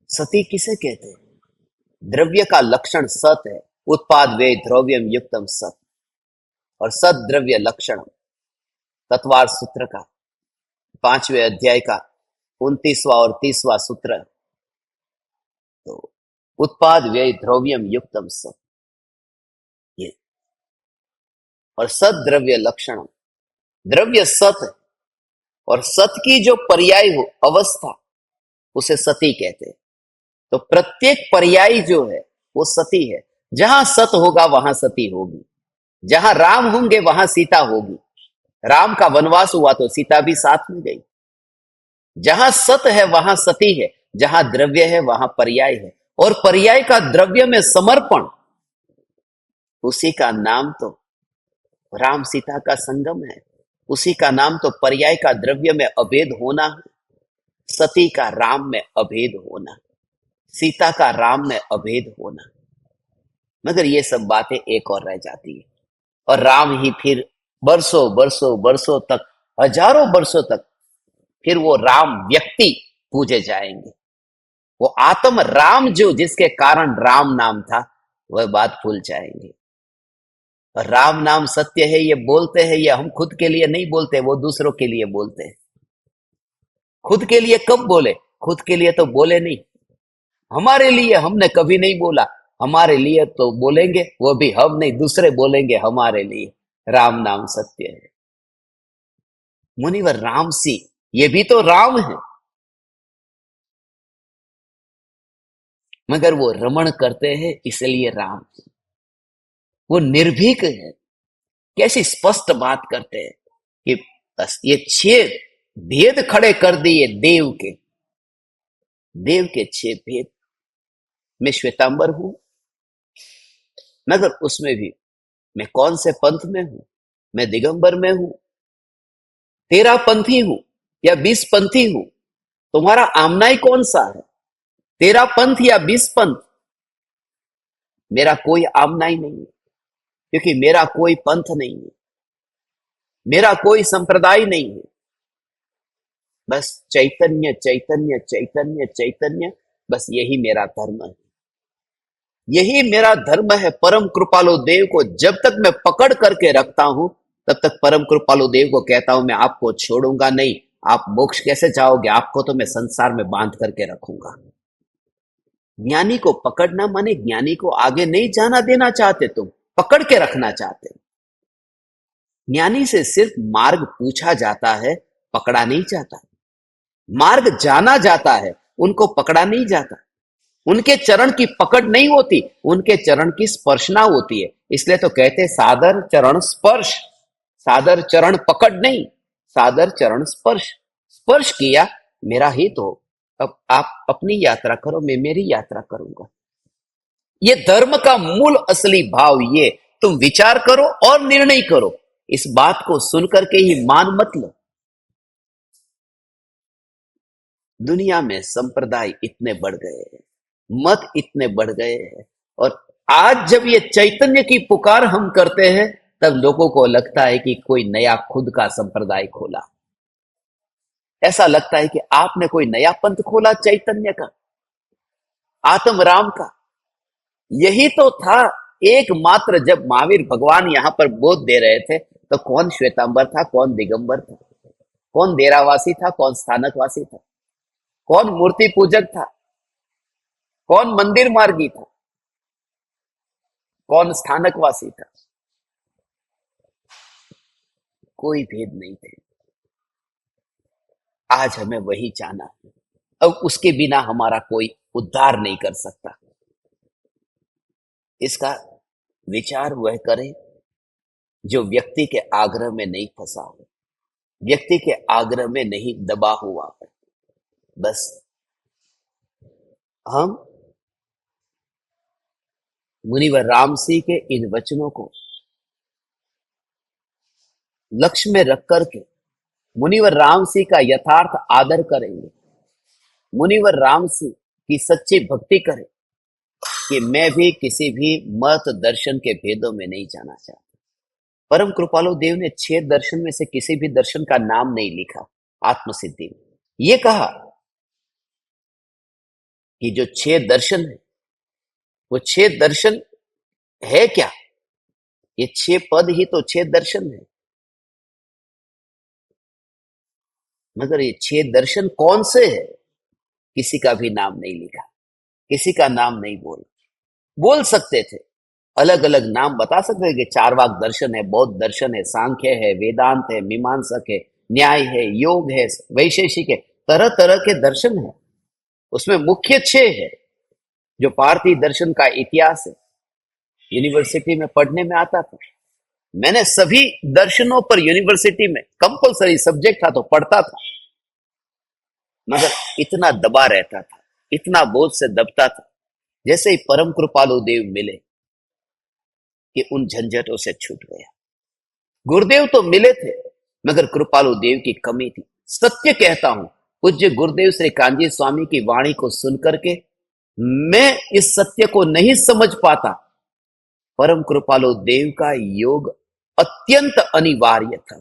सती किसे कहते हैं? द्रव्य का लक्षण सत है। उत्पाद व्यय द्रव्यम युक्तम सत। और सत द्रव्य लक्षण तत्वार सूत्र का 5वें अध्याय का 29वां और 30वां सूत्र। तो उत्पाद व्यय द्रव्यम युक्तम सत, ये। और सत द्रव्य लक्षण, द्रव्य सत है और सत की जो पर्याय हो अवस्था उसे सती कहते हैं। तो प्रत्येक पर्याय जो है वो सती है। जहां सत होगा वहां सती होगी, जहां राम होंगे वहां सीता होगी। राम का वनवास हुआ तो सीता भी साथ में गई। जहां सत है वहां सती है, जहां द्रव्य है वहां पर्याय है। और पर्याय का द्रव्य में समर्पण, उसी का नाम तो राम सीता का संगम है। उसी का नाम तो पर्याय का द्रव्य में अभेद होना है, सती का राम में अभेद होना, सीता का राम में अभेद होना। मगर ये सब बातें एक और रह जाती है। और राम ही फिर बरसों बरसों बरसों तक, हजारों बरसों तक फिर वो राम व्यक्ति पूजे जाएंगे। वो आत्म राम जो जिसके कारण राम नाम था, वह बात भूल जाएंगे। और राम नाम सत्य है ये बोलते हैं, ये हम खुद के लिए नहीं बोलते, वो दूसरों के लिए बोलते हैं। खुद के लिए कब बोले? खुद के लिए तो बोले नहीं। हमारे लिए हमने कभी नहीं बोला। हमारे लिए तो बोलेंगे, वो भी हम नहीं, दूसरे बोलेंगे हमारे लिए। राम नाम सत्य है। मुनिवर राम सी, ये भी तो राम है, मगर वो रमण करते हैं इसलिए राम। वो निर्भीक है। कैसी स्पष्ट बात करते हैं कि बस ये 6 भेद खड़े कर दिए देव के। देव के 6 भेद। मैं श्वेतांबर हूं, मगर उसमें भी मैं कौन से पंथ में हूं? मैं दिगंबर में हूं, 13 पंथी हूं या 20 पंथी हूं? तुम्हारा आमनाई कौन सा है, 13 पंथ या 20 पंथ? मेरा कोई आमनाई नहीं है, क्योंकि मेरा कोई पंथ नहीं है, मेरा कोई संप्रदाय नहीं है। बस चैतन्य चैतन्य चैतन्य चैतन्य, बस यही मेरा धर्म है। यही मेरा धर्म है। परम कृपालु देव को जब तक मैं पकड़ करके रखता हूं, तब तक परम कृपालु देव को कहता हूं मैं आपको छोड़ूंगा नहीं। आप मोक्ष कैसे जाओगे? आपको तो मैं संसार में बांध करके रखूंगा। ज्ञानी को पकड़ना माने ज्ञानी को आगे नहीं जाना देना चाहते, तुम पकड़ के रखना चाहते। ज्ञानी से सिर्फ मार्ग पूछा जाता है, पकड़ा नहीं जाता। मार्ग जाना जाता है, उनको पकड़ा नहीं जाता। उनके चरण की पकड़ नहीं होती, उनके चरण की स्पर्शना होती है। इसलिए तो कहते सादर चरण स्पर्श। सादर चरण पकड़ नहीं, सादर चरण स्पर्श। स्पर्श किया, मेरा हित हो। अब आप अपनी यात्रा करो, मैं मेरी यात्रा करूंगा। ये धर्म का मूल असली भाव ये। तुम विचार करो और निर्णय करो। इस बात को सुनकर के ही मान मत लो। दुनिया में संप्रदाय इतने बढ़ गए हैं, मत इतने बढ़ गए हैं, और आज जब ये चैतन्य की पुकार हम करते हैं, तब लोगों को लगता है कि कोई नया खुद का संप्रदाय खोला। ऐसा लगता है कि आपने कोई नया पंथ खोला चैतन्य का, आत्म राम का। यही तो था एकमात्र। जब महावीर भगवान यहां पर बोध दे रहे थे, तो कौन श्वेतांबर था, कौन दिगंबर था, कौन डेरावासी था, कौन स्थानकवासी था, कौन मूर्ति पूजक था, कौन मंदिर मार्गी था, कौन स्थानकवासी था? कोई भेद नहीं थे। आज हमें वही जाना है। अब उसके बिना हमारा कोई उद्धार नहीं कर सकता। इसका विचार वह करे जो व्यक्ति के आग्रह में नहीं फंसा हो, व्यक्ति के आग्रह में नहीं दबा हुआ है। बस हम मुनिवर रामसी के इन वचनों को लक्ष्य में रख करके मुनिवर रामसी का यथार्थ आदर करेंगे, मुनिवर रामसी की सच्ची भक्ति करें कि मैं भी किसी भी मत दर्शन के भेदों में नहीं जाना चाहता। परम कृपालु देव ने 6 दर्शन में से किसी भी दर्शन का नाम नहीं लिखा आत्मसिद्धि में। ये कहा कि जो 6 दर्शन है, वो 6 दर्शन है क्या? ये 6 पद ही तो 6 दर्शन है। मगर ये 6 दर्शन कौन से है? किसी का भी नाम नहीं लिखा, किसी का नाम नहीं बोल सकते थे। अलग अलग नाम बता सकते थे कि चारवाक दर्शन है, बौद्ध दर्शन है, सांख्य है, वेदांत है, मीमांसक है, न्याय है, योग है, वैशेषिक है। तरह तरह के दर्शन है। उसमें मुख्य 6 है जो पारसी दर्शन का इतिहास है। यूनिवर्सिटी में पढ़ने में आता था। मैंने सभी दर्शनों पर यूनिवर्सिटी में कंपलसरी सब्जेक्ट था तो पढ़ता था, मगर इतना दबा रहता था, इतना बोझ से दबता था। जैसे ही परम कृपालु देव मिले कि उन झंझटों से छूट गया। गुरुदेव तो मिले थे, मगर कृपालु देव की कमी थी। सत्य कहता हूं, पूज्य गुरुदेव श्री कांजी स्वामी की वाणी को सुनकर के मैं इस सत्य को नहीं समझ पाता। परम कृपालु देव का योग अत्यंत अनिवार्य था,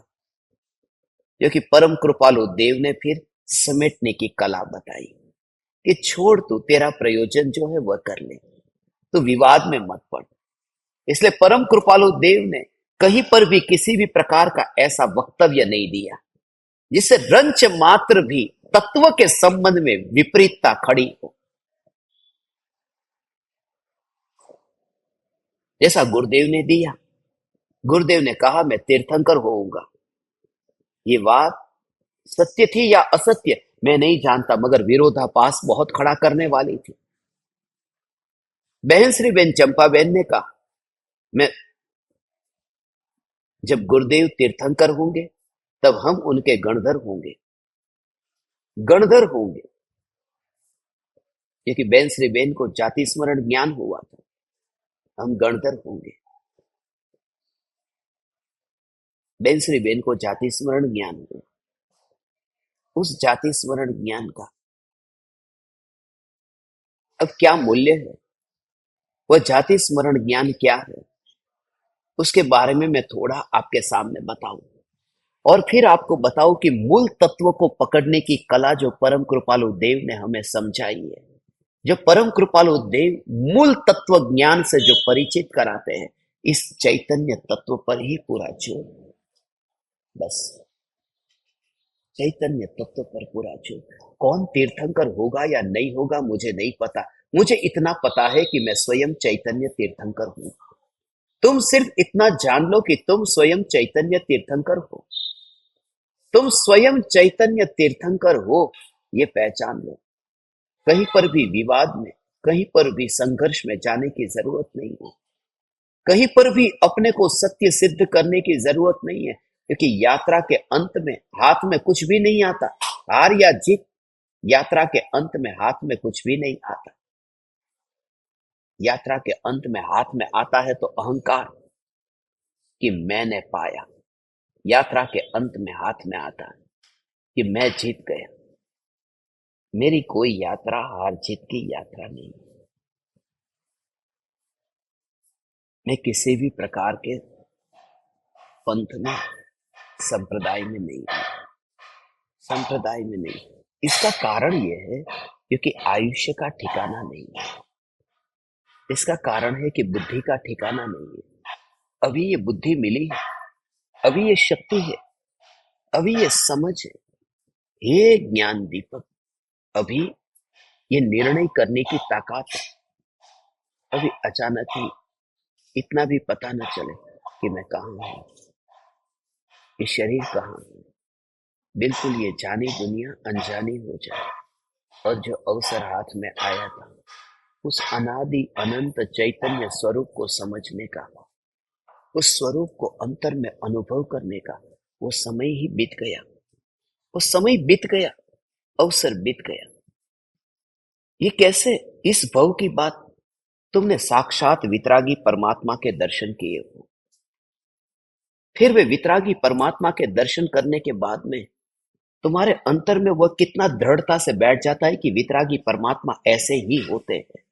क्योंकि परम कृपालु देव ने फिर समेटने की कला बताई कि छोड़, तू तेरा प्रयोजन जो है वह कर ले, तू विवाद में मत पड़। इसलिए परम कृपालु देव ने कहीं पर भी किसी भी प्रकार का ऐसा वक्तव्य नहीं दिया जिससे रंच मात्र भी तत्व के संबंध में विपरीतता खड़ी हो। जैसा गुरुदेव ने दिया, गुरुदेव ने कहा मैं तीर्थंकर होऊंगा। ये बात सत्य थी या असत्य मैं नहीं जानता, मगर विरोधाभास बहुत खड़ा करने वाली थी। बहन श्री बेन चंपा बहन ने कहा मैं जब गुरुदेव तीर्थंकर होंगे तब हम उनके गणधर होंगे, गणधर होंगे। क्योंकि बहन श्री बेन को जाति स्मरण ज्ञान हुआ था, हम गणधर होंगे। बहन श्री बेन को जाति स्मरण ज्ञान हुआ, उस जाति स्मरण ज्ञान का अब क्या मूल्य है, वह जाति स्मरण ज्ञान क्या है, उसके बारे में मैं थोड़ा आपके सामने बताऊं और फिर आपको बताऊं कि मूल तत्व को पकड़ने की कला जो परम कृपालु देव ने हमें समझाई है, जो परम कृपालु देव मूल तत्व ज्ञान से जो परिचित कराते हैं, इस चैतन्य तत्व पर ही पूरा जोर, बस चैतन्य तत्व पर पूरा जोर। कौन तीर्थंकर होगा या नहीं होगा मुझे नहीं पता, मुझे इतना पता है कि मैं स्वयं चैतन्य तीर्थंकर हूं। तुम सिर्फ इतना जान लो कि तुम स्वयं चैतन्य तीर्थंकर हो, तुम स्वयं चैतन्य तीर्थंकर हो, ये पहचान लो। कहीं पर भी विवाद में, कहीं पर भी संघर्ष में जाने की जरूरत नहीं है, कहीं पर भी अपने को सत्य सिद्ध करने की जरूरत नहीं है, क्योंकि यात्रा के अंत में हाथ में कुछ भी नहीं आता। हार या जीत, यात्रा के अंत में हाथ में कुछ भी नहीं आता। यात्रा के अंत में हाथ में आता है तो अहंकार कि मैंने पाया। यात्रा के अंत में हाथ में आता है कि मैं जीत गया। मेरी कोई यात्रा हार जीत की यात्रा नहीं। मैं किसी भी प्रकार के पंथ में, संप्रदाय में नहीं हूं, संप्रदाय में नहीं। इसका कारण यह है क्योंकि आयुष्य का ठिकाना नहीं है। इसका कारण है कि बुद्धि का ठिकाना नहीं है। अभी ये बुद्धि मिली है, अभी ये शक्ति है, अभी ये समझ है, हे ज्ञान दीपक, अभी ये निर्णय करने की ताकत है। अभी अचानक ही इतना भी पता न चले कि मैं कहाँ हूं, ये शरीर कहाँ है, बिल्कुल ये जानी दुनिया अनजानी हो जाए और जो अवसर हाथ में आया था उस अनादि अनंत चैतन्य स्वरूप को समझने का, उस स्वरूप को अंतर में अनुभव करने का, वो समय ही बीत गया। वो समय बीत गया, अवसर बीत गया। ये कैसे? इस भव की बात तुमने साक्षात वितरागी परमात्मा के दर्शन किए हो। फिर वे वितरागी परमात्मा के दर्शन करने के बाद में तुम्हारे अंतर में वह कितना दृढ़ता से बैठ जाता है कि वितरागी परमात्मा ऐसे ही होते हैं,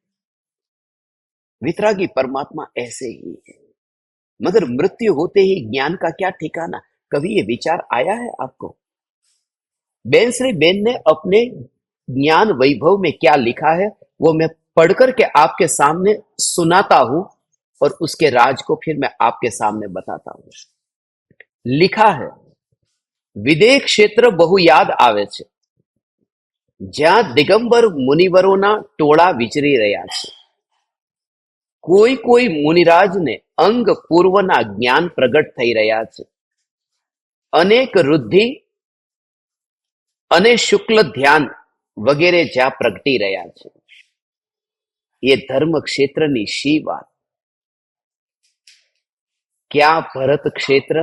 वितरागी परमात्मा ऐसे ही है। मगर मृत्यु होते ही ज्ञान का क्या ठिकाना? कभी ये विचार आया है आपको? बेन श्री बेन ने अपने ज्ञान वैभव में क्या लिखा है वो मैं पढ़कर के आपके सामने सुनाता हूं और उसके राज को फिर मैं आपके सामने बताता हूं। लिखा है, વિદેહ ક્ષેત્ર બહુ યાદ આવે છે, જ્યાં દિગંબર મુનિવરોના ટોળા વિચરી રહ્યા છે. કોઈ કોઈ મુનિરાજને અંગ પૂર્વના જ્ઞાન પ્રગટ થઈ રહ્યા છે. અનેક રુદ્ધિ અને શુક્લ ધ્યાન વગેરે જ્યાં પ્રગટી રહ્યા છે. એ ધર્મ ક્ષેત્રની શી વાત, ક્યાં ભરત ક્ષેત્ર,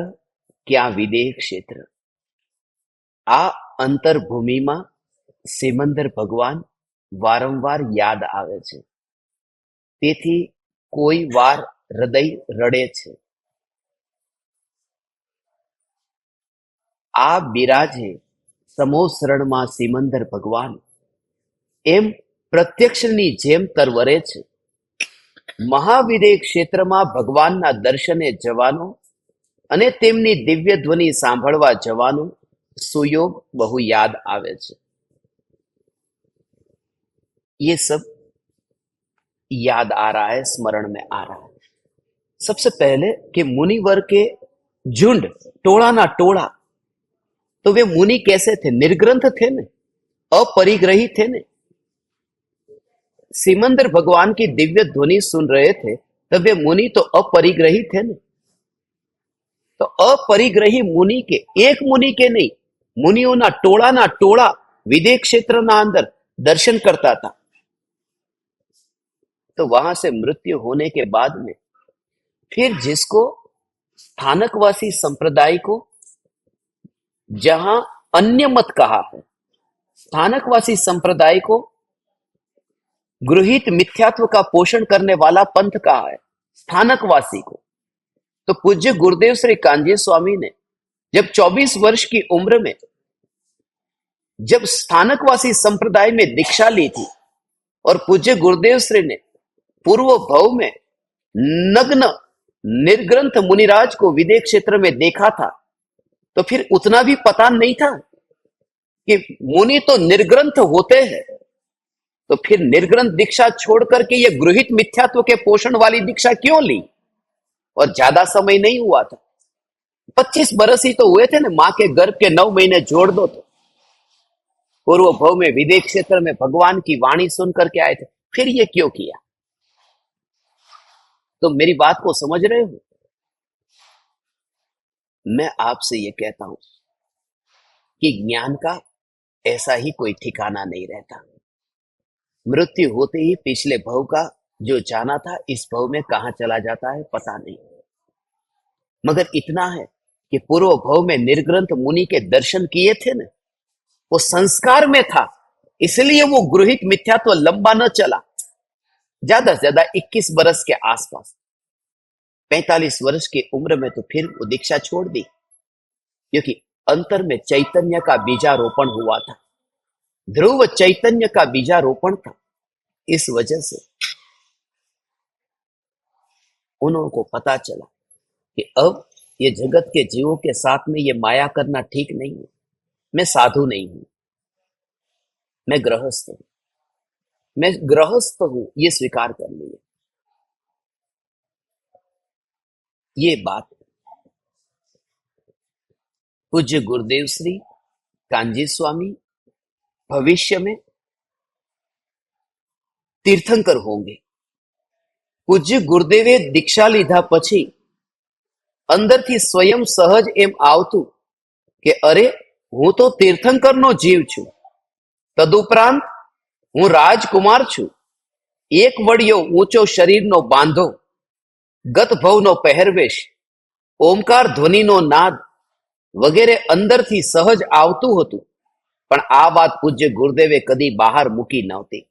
ક્યાં વિદેહ ક્ષેત્ર. આ અંતર્ભૂમિમાં સિમંદર ભગવાન વારંવાર યાદ આવે છે. તેથી કોઈ વાર હૃદય રડે છે. આ બિરાજે સમોસરણમાં સિમંદર ભગવાન એમ પ્રત્યક્ષની જેમ તરવરે છે. મહાવિદેહ ક્ષેત્રમાં ભગવાનના દર્શને જવાનો અને તેમની દિવ્ય ધ્વનિ સાંભળવા જવાનો सुयोग बहु याद आवे छे. ये सब याद आ रहा है, स्मरण में आ रहा है. सबसे पहले कि मुनिवर के झुंड, टोला ना टोला, तो वे मुनि कैसे थे? निर्ग्रंथ थे न, अपरिग्रही थे ने, सिमंदर भगवान की दिव्य ध्वनि सुन रहे थे, तब वे मुनि तो अपरिग्रही थे ने। तो अपरिग्रही मुनि के, एक मुनि के नहीं, मुनियों ना टोड़ा विदेह क्षेत्र ना अंदर दर्शन करता था। तो वहां से मृत्यु होने के बाद में फिर जिसको स्थानकवासी संप्रदाय को, जहां अन्य मत कहा है, स्थानकवासी संप्रदाय को गृहीत मिथ्यात्व का पोषण करने वाला पंथ कहा है, स्थानकवासी को। तो पूज्य गुरुदेव श्री कांजी स्वामी ने जब 24 वर्ष की उम्र में जब स्थानकवासी संप्रदाय में दीक्षा ली थी, और पूज्य गुरुदेव श्री ने पूर्व भव में नग्न निर्ग्रंथ मुनिराज को विदेह क्षेत्र में देखा था, तो फिर उतना भी पता नहीं था कि मुनि तो निर्ग्रंथ होते हैं। तो फिर निर्ग्रंथ दीक्षा छोड़ करके ये गृहित मिथ्यात्व के पोषण वाली दीक्षा क्यों ली? और ज्यादा समय नहीं हुआ था, 25 बरस ही तो हुए थे ना, मां के गर्भ के 9 महीने जोड़ दो तो पूर्व भव में विदेह क्षेत्र में भगवान की वाणी सुन करके आए थे, फिर ये क्यों किया? तो मेरी बात को समझ रहे हो? मैं आपसे ये कहता हूं कि ज्ञान का ऐसा ही कोई ठिकाना नहीं रहता। मृत्यु होते ही पिछले भव का जो जाना था, इस भव में कहां चला जाता है पता नहीं। मगर इतना है कि पूर्व भव में निर्ग्रंथ मुनि के दर्शन किए थे ना, वो संस्कार में था, इसलिए वो गृहित मिथ्यात्व लंबा न चला। ज्यादा से ज्यादा 21 बरस के आसपास, 45 वर्ष की उम्र में तो फिर वो दीक्षा छोड़ दी, क्योंकि अंतर में चैतन्य का बीजारोपण हुआ था, ध्रुव चैतन्य का बीजारोपण था। इस वजह से उन्हों को पता चला कि अब ये जगत के जीवों के साथ में ये माया करना ठीक नहीं है। मैं साधु नहीं हूं, मैं गृहस्थ हूं, मैं गृहस्थ हूं, ये स्वीकार कर लिए। ये बात पूज्य गुरुदेव श्री कांजी स्वामी भविष्य में तीर्थंकर होंगे। પૂજ્ય ગુરુદેવે દીક્ષા લીધા પછી અંદરથી સ્વયં સહજ એમ આવતું કે અરે હું તો તીર્થંકરનો જીવ છું, તદુપરાંત હું રાજકુમાર છું, એક વડિયો ઊંચો શરીરનો બાંધો, ગત ભવનો પહેરવેશ, ઓમકાર ધ્વનિનો નાદ વગેરે અંદરથી સહજ આવતું હતું, પણ આ વાત પૂજ્ય ગુરુદેવે કદી બહાર મૂકી નહોતી।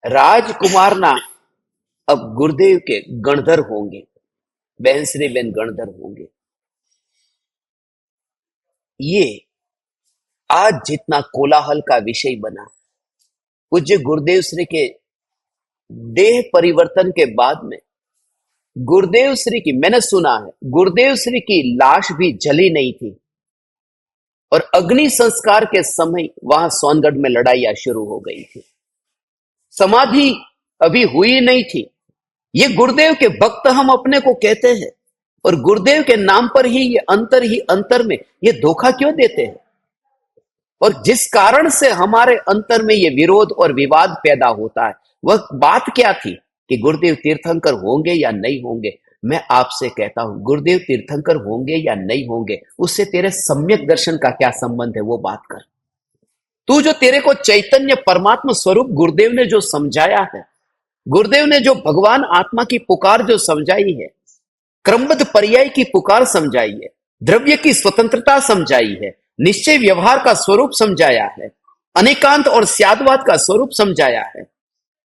राजकुमार ना अब गुरुदेव के गणधर होंगे, बहन श्री बेन गणधर होंगे। ये आज जितना कोलाहल का विषय बना, पूज्य गुरुदेव श्री के देह परिवर्तन के बाद में गुरुदेव श्री की, मैंने सुना है गुरुदेव श्री की लाश भी जली नहीं थी, और अग्नि संस्कार के समय वहां सोनगढ़ में लड़ाइयां शुरू हो गई थी, समाधि अभी हुई नहीं थी। ये गुरुदेव के भक्त हम अपने को कहते हैं, और गुरुदेव के नाम पर ही अंतर में ये धोखा क्यों देते हैं? और जिस कारण से हमारे अंतर में ये विरोध और विवाद पैदा होता है, वह बात क्या थी कि गुरुदेव तीर्थंकर होंगे या नहीं होंगे? मैं आपसे कहता हूं, गुरुदेव तीर्थंकर होंगे या नहीं होंगे, उससे तेरे सम्यक दर्शन का क्या संबंध है? वो बात कर। तू जो तेरे को चैतन्य परमात्मा स्वरूप गुरुदेव ने जो समझाया है, गुरुदेव ने जो भगवान आत्मा की पुकार जो समझाई है, क्रमबद्ध पर्याय की पुकार समझाई है, द्रव्य की स्वतंत्रता समझाई है, निश्चय व्यवहार का स्वरूप समझाया है, अनेकांत और स्यादवाद का स्वरूप समझाया है,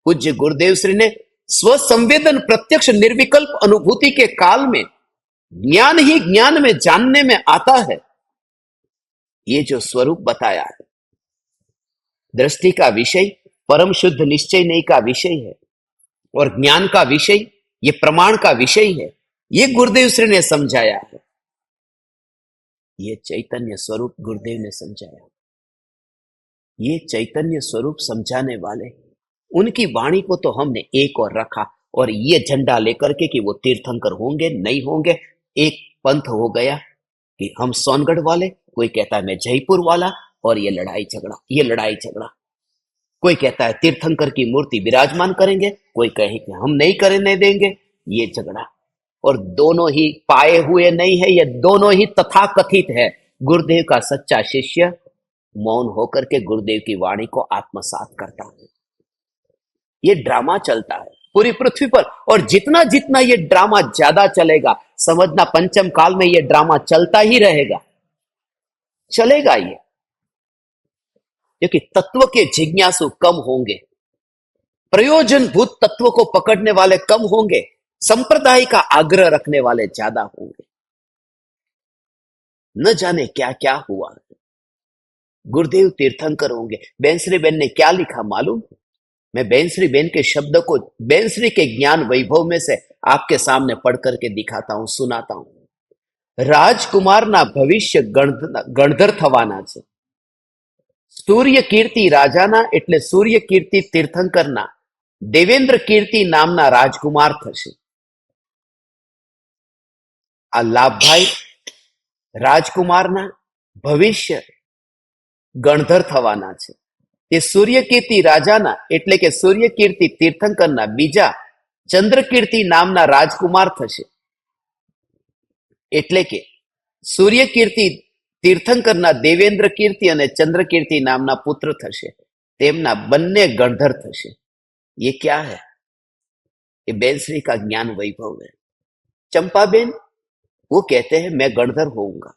पूज्य गुरुदेव श्री ने स्वसंवेदन प्रत्यक्ष निर्विकल्प अनुभूति के काल में ज्ञान ही ज्ञान में जानने में आता है, ये जो स्वरूप बताया है, दृष्टि का विषय परम शुद्ध निश्चय नहीं का विषय है, और ज्ञान का विषय ये प्रमाण का विषय है, ये गुरुदेव श्री ने समझाया है। ये चैतन्य स्वरूप गुरुदेव ने समझाया। ये चैतन्य स्वरूप समझाने वाले, उनकी वाणी को तो हमने एक और रखा, और ये झंडा लेकर के कि वो तीर्थंकर होंगे नहीं होंगे, एक पंथ हो गया कि हम सोनगढ़ वाले कोई कहता है मैं जयपुर वाला, और ये लड़ाई झगड़ा। कोई कहता है तीर्थंकर की मूर्ति विराजमान करेंगे, कोई कहे कि हम नहीं करने देंगे, ये झगड़ा। और दोनों ही पाए हुए नहीं है, ये दोनों ही तथाकथित है। गुरुदेव का सच्चा शिष्य मौन होकर के गुरुदेव की वाणी को आत्मसात करता है। ये ड्रामा चलता है पूरी पृथ्वी पर, और जितना जितना ये ड्रामा ज्यादा चलेगा, समझना पंचम काल में ये ड्रामा चलता ही रहेगा, चलेगा ये। क्योंकि तत्व के जिज्ञासु कम होंगे, प्रयोजनभूत तत्व को पकड़ने वाले कम होंगे, संप्रदाय का आग्रह रखने वाले ज्यादा होंगे। न जाने क्या क्या हुआ। गुरुदेव तीर्थंकर होंगे। बेंसरी बेन ने क्या लिखा मालूम? मैं बेंसरी बेन के शब्द को बेंसरी के ज्ञान वैभव में से आपके सामने पढ़ करके दिखाता हूं, सुनाता हूं। राजकुमार ना भविष्य गणधर थवाना छे। सूर्य कीर्ति राजाना એટલે સૂર્ય કીર્તિ તીર્થંકરના દેવેન્દ્ર કીર્તિ નામના રાજકુમાર થશે। આ લાભભાઈ રાજકુમારના ભવિષ્ય ગણધર થવાના છે। તે સૂર્યકીર્તિ રાજાના એટલે કે સૂર્યકીર્તિ તીર્થંકરના બીજા ચંદ્રકીર્તિ નામના રાજકુમાર થશે। એટલે કે સૂર્યકીર્તિ तीर्थंकरना देवेंद्र कीर्ति और चंद्रकीर्ति नामना पुत्र थशे, तेमना बन्ने गणधर थशे। ये क्या है? ये बेंसरी का ज्ञान वैभव है। चंपाबेन वो कहते हैं मैं गणधर होऊंगा,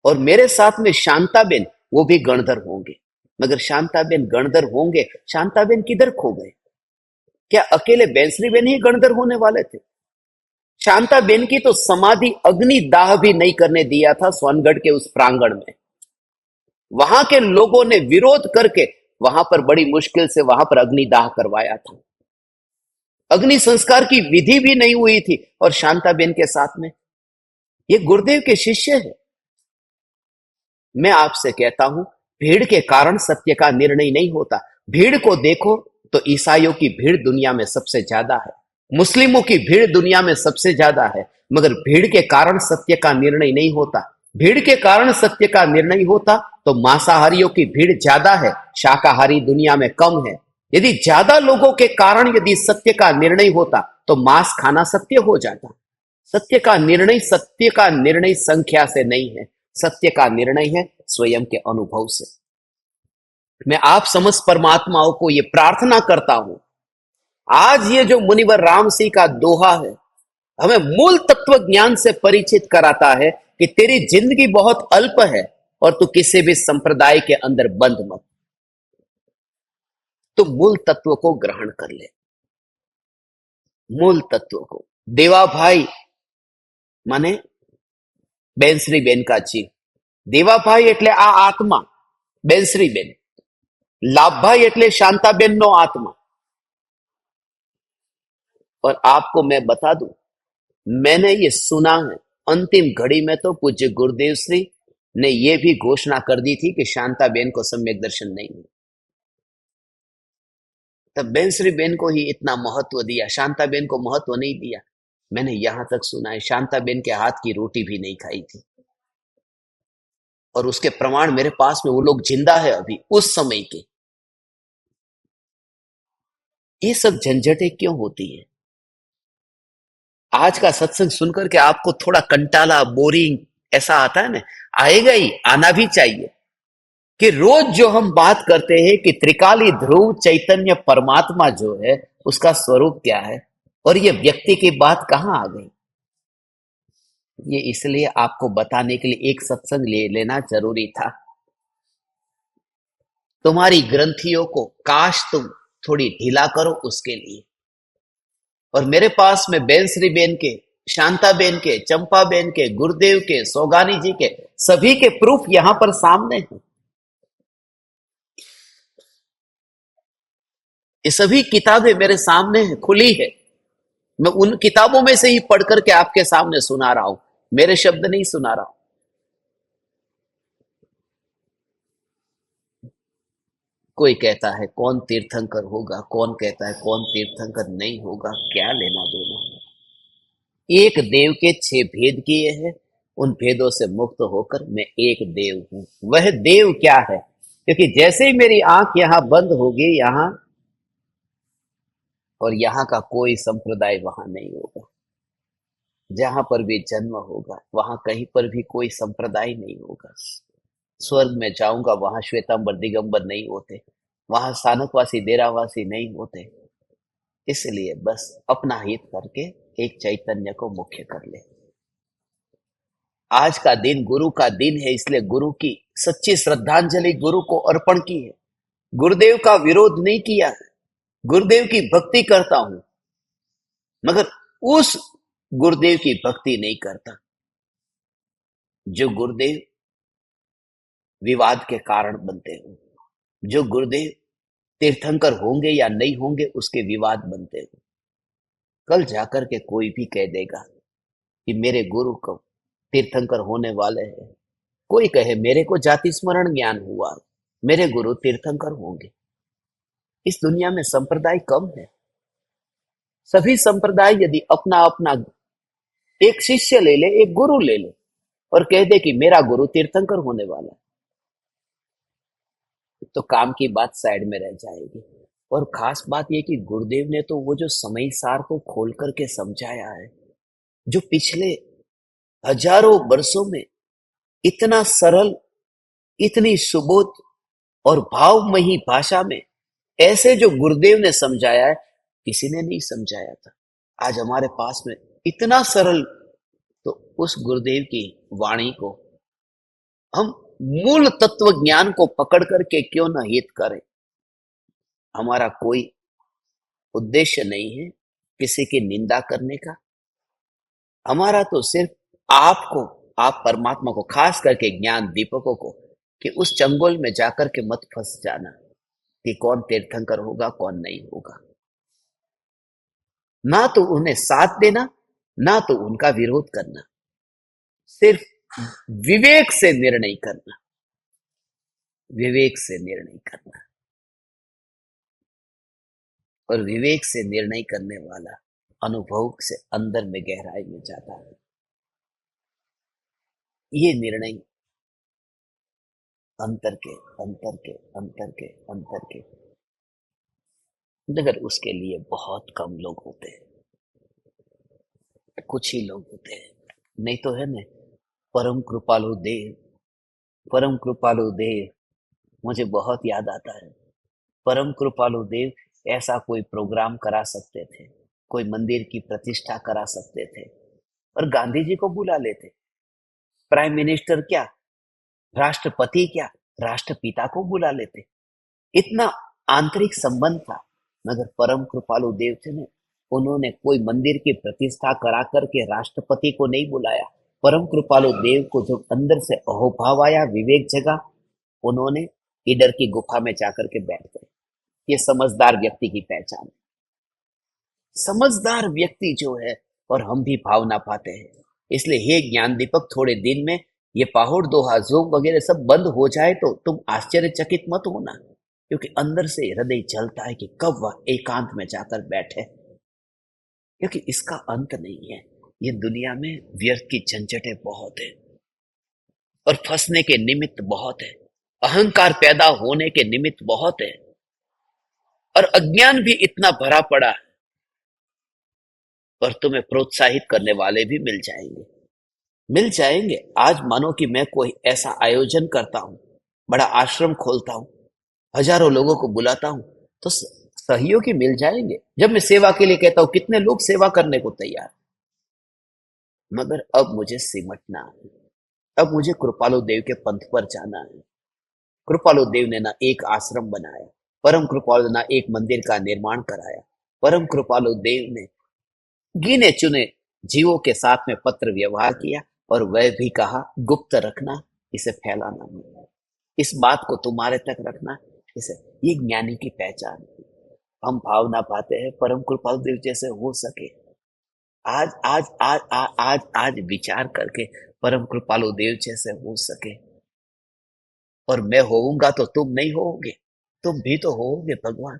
और मेरे साथ में शांताबेन वो भी गणधर होंगे। मगर शांताबेन गणधर होंगे, शांताबेन किधर खो गए? क्या अकेले बेंसरी बेन ही गणधर होने वाले थे? शांताबेन की तो समाधि अग्निदाह भी नहीं करने दिया था सोनगढ़ के उस प्रांगण में। वहां के लोगों ने विरोध करके वहां पर बड़ी मुश्किल से वहां पर अग्निदाह करवाया था। अग्नि संस्कार की विधि भी नहीं हुई थी, और शांताबेन के साथ में ये गुरुदेव के शिष्य है। मैं आपसे कहता हूं, भीड़ के कारण सत्य का निर्णय नहीं होता। भीड़ को देखो तो ईसाइयों की भीड़ दुनिया में सबसे ज्यादा है, मुस्लिमों की भीड़ दुनिया में सबसे ज्यादा है, मगर भीड़ के कारण सत्य का निर्णय नहीं होता। भीड़ के कारण सत्य का निर्णय होता तो मांसाहारियों की भीड़ ज्यादा है, शाकाहारी दुनिया में कम है। यदि ज्यादा लोगों के कारण यदि सत्य का निर्णय होता तो मांस खाना सत्य हो जाता। सत्य का निर्णय संख्या से नहीं है, सत्य का निर्णय है स्वयं के अनुभव से। मैं आप समस्त परमात्माओं को यह प्रार्थना करता हूं, आज ये जो मुनिवर राम सिंह का दोहा है हमें मूल तत्व ज्ञान से परिचित कराता है कि तेरी जिंदगी बहुत अल्प है और तू किसी भी संप्रदाय के अंदर बंद मत। तो मूल तत्व को ग्रहण कर ले, मूल तत्व को। देवा भाई माने बेंसरी बेन का जीव। देवा भाई એટલે આ આત્મા બેનશ્રી બેન, લાભભાઈ એટલે શાંતાબેન નો આત્મા। और आपको मैं बता दूं, मैंने ये सुना है, अंतिम घड़ी में तो पूज्य गुरुदेव श्री ने यह भी घोषणा कर दी थी कि शांताबेन को सम्यक दर्शन नहीं है। तब बेंसरी बेन को ही इतना महत्व दिया, शांताबेन को महत्व नहीं दिया। मैंने यहां तक सुना है शांताबेन के हाथ की रोटी भी नहीं खाई थी, और उसके प्रमाण मेरे पास में, वो लोग जिंदा है अभी उस समय के। ये सब झंझटें क्यों होती है? आज का सत्संग सुनकर के आपको थोड़ा कंटाला, बोरिंग ऐसा आता है ना, आएगा ही, आना भी चाहिए। कि रोज जो हम बात करते हैं कि त्रिकाली ध्रुव चैतन्य परमात्मा जो है उसका स्वरूप क्या है, और ये व्यक्ति की बात कहां आ गई। ये इसलिए आपको बताने के लिए एक सत्संग ले लेना जरूरी था। तुम्हारी ग्रंथियों को काश तुम थोड़ी ढीला करो उसके लिए। और मेरे पास में बेंसरी बेन के, शांताबेन के, चंपाबेन के, गुरुदेव के, सोगानी जी के, सभी के प्रूफ यहां पर सामने हैं। ये सभी किताबें मेरे सामने हैं, खुली है। मैं उन किताबों में से ही पढ़ करके आपके सामने सुना रहा हूं, मेरे शब्द नहीं सुना रहा हूं। कोई कहता है कौन तीर्थंकर होगा, कौन कहता है कौन तीर्थंकर नहीं होगा, क्या लेना देना। एक देव के 6 भेद किए हैं, उन भेदों से मुक्त होकर मैं एक देव हूं। वह देव क्या है? क्योंकि जैसे ही मेरी आंख यहां बंद होगी, यहां और यहां का कोई संप्रदाय वहां नहीं होगा। जहां पर भी जन्म होगा वहां कहीं पर भी कोई संप्रदाय नहीं होगा। स्वर्ग में जाऊंगा, वहां श्वेतांबर दिगंबर नहीं होते, वहां स्थानकवासी डेरावासी नहीं होते। इसलिए बस अपना हित करके एक चैतन्य को मुख्य कर ले। आज का दिन गुरु का दिन है, इसलिए गुरु की सच्ची श्रद्धांजलि गुरु को अर्पण की है। गुरुदेव का विरोध नहीं किया है, गुरुदेव की भक्ति करता हूं, मगर उस गुरुदेव की भक्ति नहीं करता जो गुरुदेव विवाद के कारण बनते हो, जो गुरुदेव तीर्थंकर होंगे या नहीं होंगे उसके विवाद बनते हो। कल जाकर के कोई भी कह देगा कि मेरे गुरु को तीर्थंकर होने वाले हैं, कोई कहे मेरे को जाति स्मरण ज्ञान हुआ, मेरे गुरु तीर्थंकर होंगे। इस दुनिया में संप्रदाय कम है। सभी संप्रदाय यदि अपना अपना एक शिष्य ले ले, एक गुरु ले ले और कह दे कि मेरा गुरु तीर्थंकर होने वाला है, तो काम की बात साइड में रह जाएगी। और खास बात यह कि गुरुदेव ने तो वो जो समय सार को खोल करके समझाया है, जो पिछले हजारों वर्षों में इतना सरल, इतनी सुबोध और भावमयी भाषा में ऐसे जो गुरुदेव ने समझाया है, किसी ने नहीं समझाया था। आज हमारे पास में इतना सरल, तो उस गुरुदेव की वाणी को हम मूल तत्व ज्ञान को पकड़ करके क्यों न हित करें। हमारा कोई उद्देश्य नहीं है किसी की निंदा करने का। हमारा तो सिर्फ आपको, आप परमात्मा को, खास करके ज्ञान दीपकों को, कि उस चंगुल में जाकर के मत फंस जाना कि कौन तीर्थंकर होगा कौन नहीं होगा। ना तो उन्हें साथ देना, ना तो उनका विरोध करना, सिर्फ विवेक से निर्णय करना, विवेक से निर्णय करना। और विवेक से निर्णय करने वाला अनुभव से अंदर में गहराई में जाता है। ये निर्णय अंतर के अंतर के अंतर के अंतर के, मगर उसके लिए बहुत कम लोग होते हैं, कुछ ही लोग होते हैं। नहीं तो है ना, परम कृपालु देव, परम कृपालु देव मुझे बहुत याद आता है। परम कृपालु देव ऐसा कोई प्रोग्राम करा सकते थे, कोई मंदिर की प्रतिष्ठा करा सकते थे और गांधी जी को बुला लेते। प्राइम मिनिस्टर क्या, राष्ट्रपति क्या, राष्ट्रपिता को बुला लेते। इतना आंतरिक संबंध था। मगर परम कृपालु देव थे ने, उन्होंने कोई मंदिर की प्रतिष्ठा करा करके राष्ट्रपति को नहीं बुलाया। परम कृपालु देव को जब अंदर से अहोभाव आया, विवेक जगा, उन्होंने ईडर की गुफा में जाकर के बैठ गए। ये समझदार व्यक्ति की पहचान है। समझदार व्यक्ति जो है, और हम भी भाव ना पाते हैं। इसलिए हे ज्ञान दीपक, थोड़े दिन में ये पाहुड़ दोहा जोम वगैरह सब बंद हो जाए तो तुम आश्चर्यचकित मत होना, क्योंकि अंदर से हृदय जलता है कि कब वह एकांत में जाकर बैठे, क्योंकि इसका अंत नहीं है। ये दुनिया में व्यर्थ की झंझटें बहुत है और फंसने के निमित्त बहुत है, अहंकार पैदा होने के निमित्त बहुत है, और अज्ञान भी इतना भरा पड़ा है। पर तुम्हें प्रोत्साहित करने वाले भी मिल जाएंगे, मिल जाएंगे। आज मानो कि मैं कोई ऐसा आयोजन करता हूं, बड़ा आश्रम खोलता हूं, हजारों लोगों को बुलाता हूं, तो सहयोगी मिल जाएंगे। जब मैं सेवा के लिए कहता हूं, कितने लोग सेवा करने को तैयार। मगर अब मुझे सिमटना है, अब मुझे कृपालु देव के पंथ पर जाना है। कृपालु देव ने ना एक आश्रम बनाया, परम कृपालु ना एक मंदिर का निर्माण कराया। परम कृपालु देव ने गिने चुने जीवों के साथ में पत्र व्यवहार किया, और वह भी कहा गुप्त रखना, इसे फैलाना नहीं, इस बात को तुम्हारे तक रखना। इसे, ये ज्ञानी की पहचान है। हम भाव ना पाते हैं परम कृपालु देव जैसे हो सके। आज आज आज आज आज आज विचार करके परम कृपालु देव जैसे हो सके। और मैं होऊंगा तो तुम नहीं होोगे, तुम भी तो होोगे भगवान।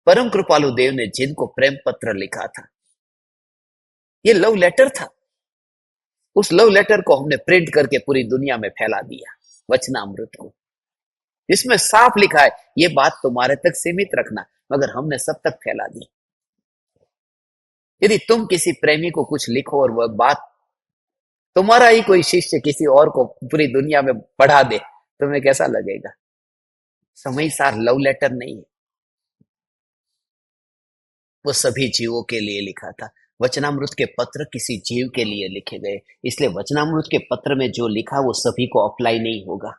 परम कृपालु देव ने जिनको प्रेम पत्र लिखा था, ये लव लेटर था। उस लव लेटर को हमने प्रिंट करके पूरी दुनिया में फैला दिया, वचनामृत को। इसमें साफ लिखा है ये बात तुम्हारे तक सीमित रखना, मगर हमने सब तक फैला दी। यदि तुम किसी प्रेमी को कुछ लिखो और वह बात तुम्हारा ही कोई शिष्य किसी और को पूरी दुनिया में पढ़ा दे, तुम्हें कैसा लगेगा? समय सार लव लेटर नहीं है, वो सभी जीवों के लिए लिखा था। वचनामृत के पत्र किसी जीव के लिए लिखे गए, इसलिए वचनामृत के पत्र में जो लिखा वो सभी को अप्लाई नहीं होगा।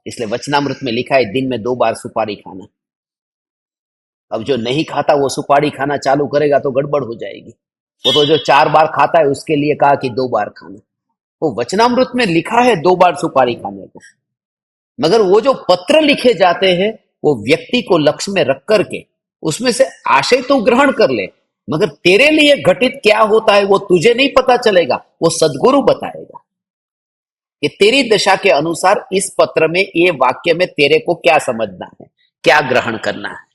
इसलिए वचनामृत में लिखा है दिन में 2 बार सुपारी खाना। अब जो नहीं खाता वो सुपारी खाना चालू करेगा तो गड़बड़ हो जाएगी। वो तो जो 4 बार खाता है उसके लिए कहा कि 2 बार खाना। वो वचनामृत में लिखा है 2 बार सुपारी खाने को, मगर वो जो पत्र लिखे जाते हैं वो व्यक्ति को लक्ष्य में रख करके उसमें से आशय तो ग्रहण कर ले, मगर तेरे लिए घटित क्या होता है वो तुझे नहीं पता चलेगा, वो सदगुरु बताएगा कि तेरी दशा के अनुसार इस पत्र में ये वाक्य में तेरे को क्या समझना है, क्या ग्रहण करना है।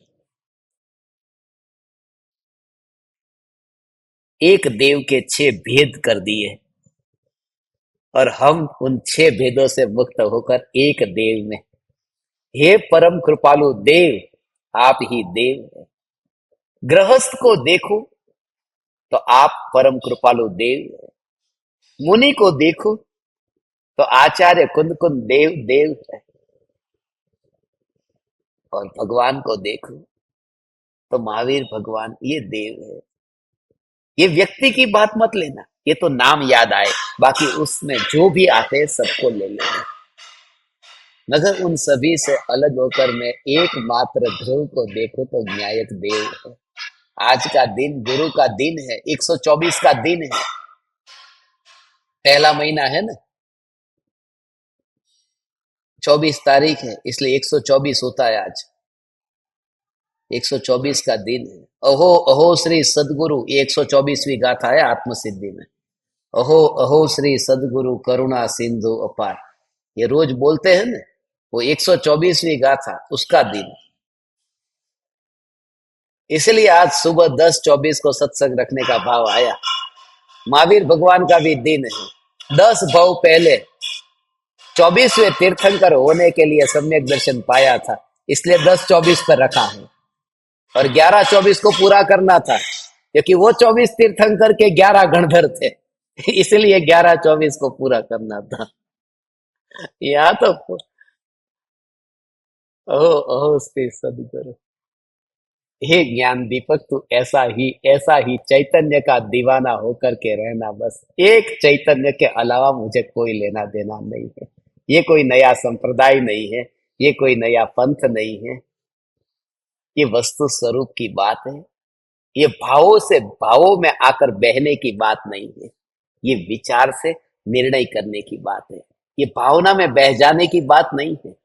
एक देव के 6 भेद कर दिए और हम उन 6 भेदों से मुक्त होकर एक देव में, हे परम कृपालु देव आप ही देव है। गृहस्थ को देखो तो आप परम कृपालु देव है, मुनि को देखो तो आचार्य कुंद कुंद देव देव है, और भगवान को देखो तो महावीर भगवान ये देव है। ये व्यक्ति की बात मत लेना, ये तो नाम याद आए, बाकी उसमें जो भी आते हैं सबको ले लेना। मगर उन सभी से अलग होकर मैं एकमात्र ध्रुव को देखो तो न्यायक देव है। आज का दिन गुरु का दिन है, 124 का दिन है, पहला महीना है ना, 24 तारीख है, इसलिए 124 होता है आज, 124 का दिन है। अहो अहो श्री सदगुरु, ये 124वीं गाथा है आत्मसिद्धि में। अहो अहो श्री सदगुरु करुणा सिंधु अपार, ये रोज बोलते हैं ना, वो 124वीं गाथा उसका दिन। इसलिए आज सुबह 10:24 को सत्संग रखने का भाव आया। महावीर भगवान का भी दिन है। 10 भाव पहले 24वें तीर्थंकर होने के लिए सम्यक दर्शन पाया था, इसलिए 10:24 पर रखा है, और 11:24 को पूरा करना था, क्योंकि वो 24 तीर्थंकर के 11 गणधर थे, इसलिए 11:24 को पूरा करना था। यहाँ तो ओहो ओहो श्री सदगुरु, हे ज्ञान दीपक तू ऐसा ही चैतन्य का दीवाना होकर के रहना, बस एक चैतन्य के अलावा मुझे कोई लेना देना नहीं है। ये कोई नया संप्रदाय नहीं है, ये कोई नया पंथ नहीं है, ये वस्तु स्वरूप की बात है। ये भावों से भावों में आकर बहने की बात नहीं है, ये विचार से निर्णय करने की बात है। ये भावना में बह जाने की बात नहीं है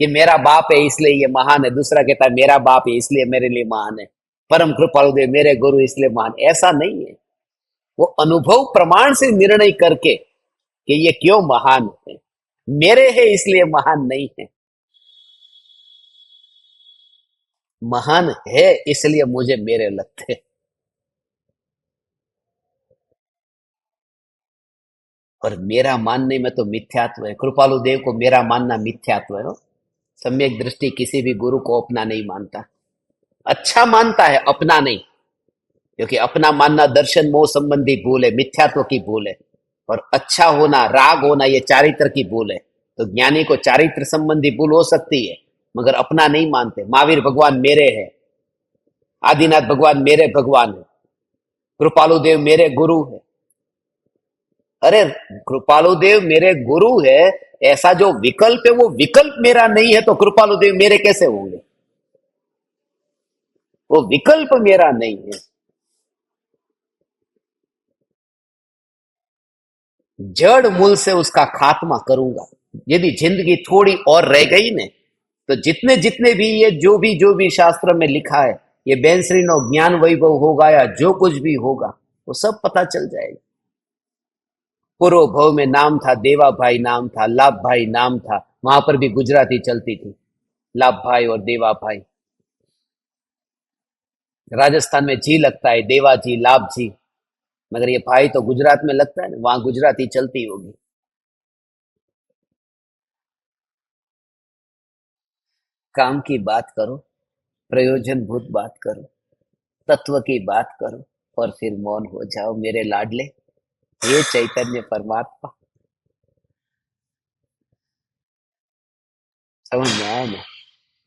कि मेरा बाप है इसलिए ये महान है, दूसरा कहता है मेरा बाप है इसलिए मेरे लिए महान है, परम कृपालु देव मेरे गुरु इसलिए महान, ऐसा नहीं है। वो अनुभव प्रमाण से निर्णय करके कि ये क्यों महान है, मेरे है इसलिए महान नहीं है, महान है इसलिए मुझे मेरे लगते। और मेरा मानने में तो मिथ्यात्व है, कृपालु देव को मेरा मानना मिथ्यात्व है। सम्यक दृष्टि किसी भी गुरु को अपना नहीं मानता, अच्छा मानता है, अपना नहीं, क्योंकि अपना मानना दर्शन मोह संबंधी भूल है, मिथ्यात्व की भूल है। और अच्छा होना, राग होना, ये चारित्र की भूल है। तो ज्ञानी को चारित्र संबंधी भूल हो सकती है, मगर अपना नहीं मानते। महावीर भगवान मेरे है, आदिनाथ भगवान मेरे भगवान है, कृपालु देव मेरे गुरु है। अरे कृपालु देव मेरे गुरु है, ऐसा जो विकल्प है वो विकल्प मेरा नहीं है, तो कृपालु देव मेरे कैसे होंगे? वो विकल्प मेरा नहीं है। जड़ मूल से उसका खात्मा करूंगा। यदि जिंदगी थोड़ी और रह गई ने, तो जितने जितने भी ये जो भी शास्त्र में लिखा है, ये बेंसरीनो ज्ञान वैभव होगा या जो कुछ भी होगा, वो सब पता चल जाएगा। पूर्व भव में नाम था, देवा भाई नाम था, लाभ भाई नाम था, वहां पर भी गुजराती चलती थी, लाभ भाई और देवा भाई। राजस्थान में जी लगता है, देवा जी, लाभ जी। मगर ये भाई तो गुजरात में लगता है ना, वहां गुजराती चलती होगी। काम की बात करो, प्रयोजनभूत बात करो, तत्व की बात करो, और फिर मौन हो जाओ मेरे लाडले। ये चैतन्य परमात्मा। समझ में आया ना?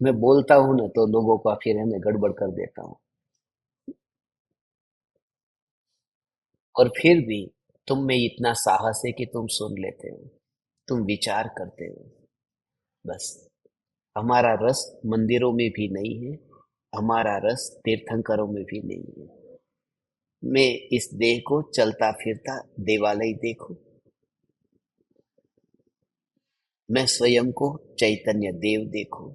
मैं बोलता हूं ना तो लोगों का फिर है ना गड़बड़ कर देता हूँ। और फिर भी तुम में इतना साहस है कि तुम सुन लेते हो, तुम विचार करते हो। बस हमारा रस मंदिरों में भी नहीं है, हमारा रस तीर्थंकरों में भी नहीं है। मैं इस देह को चलता फिरता देवालय देखूं, मैं स्वयं को चैतन्य देव देखूं,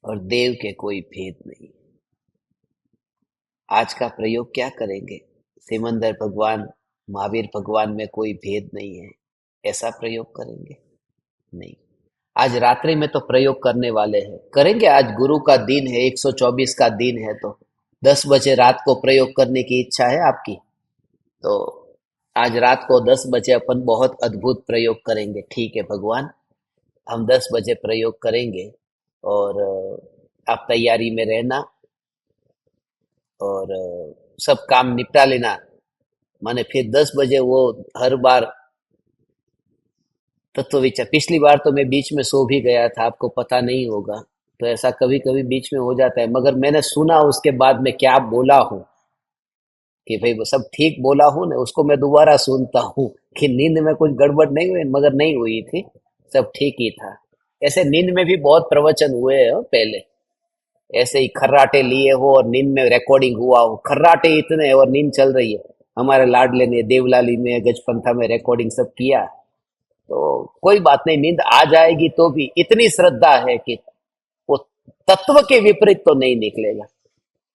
और देव के कोई भेद नहीं। आज का प्रयोग क्या करेंगे? सिमंदर भगवान, महावीर भगवान में कोई भेद नहीं है, ऐसा प्रयोग करेंगे? नहीं। आज रात्रि में तो प्रयोग करने वाले हैं, करेंगे। आज गुरु का दिन है, 124 का दिन है, तो 10 बजे रात को प्रयोग करने की इच्छा है आपकी? तो आज रात को 10 बजे अपन बहुत अद्भुत प्रयोग करेंगे। ठीक है भगवान, हम 10 बजे प्रयोग करेंगे, और आप तैयारी में रहना, और सब काम निपटा लेना। माने फिर 10 बजे वो हर बार तत्व विचार। पिछली बार तो मैं बीच में सो भी गया था, आपको पता नहीं होगा। तो ऐसा कभी कभी बीच में हो जाता है, मगर मैंने सुना उसके बाद में क्या बोला हूँ, कि भाई वो सब ठीक बोला हूँ ना, उसको मैं दोबारा सुनता हूँ कि नींद में कुछ गड़बड़ नहीं हुई, मगर नहीं हुई थी, सब ठीक ही था। ऐसे नींद में भी बहुत प्रवचन हुए हैं पहले, ऐसे ही खर्राटे लिए हो और नींद में रिकॉर्डिंग हुआ हो। खर्राटे इतने और नींद चल रही है। हमारे लाडले ने देवलाली में, गजपंथा में रिकॉर्डिंग सब किया। तो कोई बात नहीं, नींद आ जाएगी तो भी इतनी श्रद्धा है कि वो तत्व के विपरीत तो नहीं निकलेगा,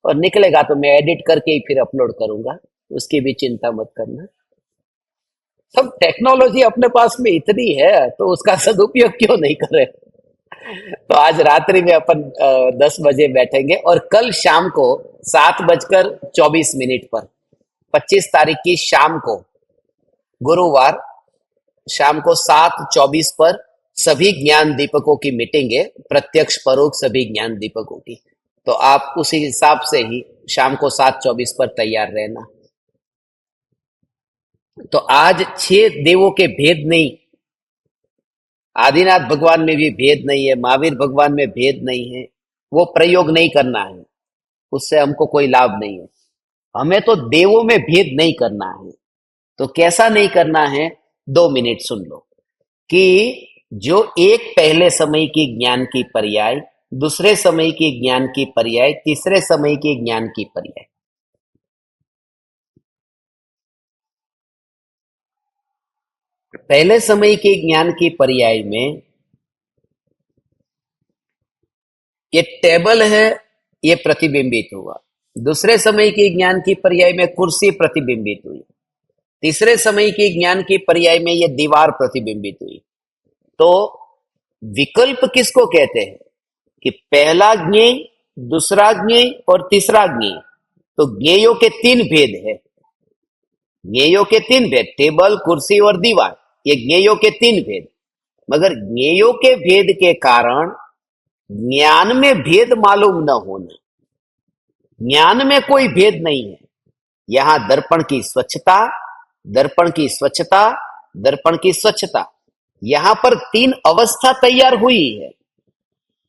और निकलेगा तो मैं एडिट करके ही फिर अपलोड करूंगा, उसकी भी चिंता मत करना। सब टेक्नोलॉजी अपने पास में इतनी है, तो उसका सदुपयोग क्यों नहीं करे? तो आज रात्रि में अपन 10 बजे बैठेंगे, और कल शाम को 7:24 पर, 25 तारीख की शाम को, गुरुवार शाम को 7:24 पर सभी ज्ञान दीपकों की मीटिंग है, प्रत्यक्ष परोक्ष सभी ज्ञान दीपकों की। तो आप उसी हिसाब से ही शाम को 7:24 पर तैयार रहना। तो आज 6 देवों के भेद नहीं, आदिनाथ भगवान में भी भेद नहीं है, महावीर भगवान में भेद नहीं है, वो प्रयोग नहीं करना है, उससे हमको कोई लाभ नहीं है। हमें तो देवों में भेद नहीं करना है। तो कैसा नहीं करना है? 2 मिनट सुन लो, कि जो एक पहले समय की ज्ञान की पर्याय, दूसरे समय की ज्ञान की पर्याय, तीसरे समय की ज्ञान की पर्याय। पहले समय के ज्ञान की पर्याय में ये टेबल है, ये प्रतिबिंबित हुआ। दूसरे समय के ज्ञान की पर्याय में कुर्सी प्रतिबिंबित हुई। तीसरे समय के ज्ञान की पर्याय में ये दीवार प्रतिबिंबित हुई। तो विकल्प किसको कहते हैं? कि पहला ज्ञेय, दूसरा ज्ञेय और तीसरा ज्ञेय। तो ज्ञेयों के 3 भेद है, ज्ञेयों के 3 भेद, टेबल, कुर्सी और दीवार, ये ज्ञेयों के 3 भेद। मगर ज्ञेयों के भेद के कारण ज्ञान में भेद मालूम न होना, ज्ञान में कोई भेद नहीं है। यहां दर्पण की स्वच्छता, दर्पण की स्वच्छता, दर्पण की स्वच्छता, यहां पर 3 अवस्था तैयार हुई है।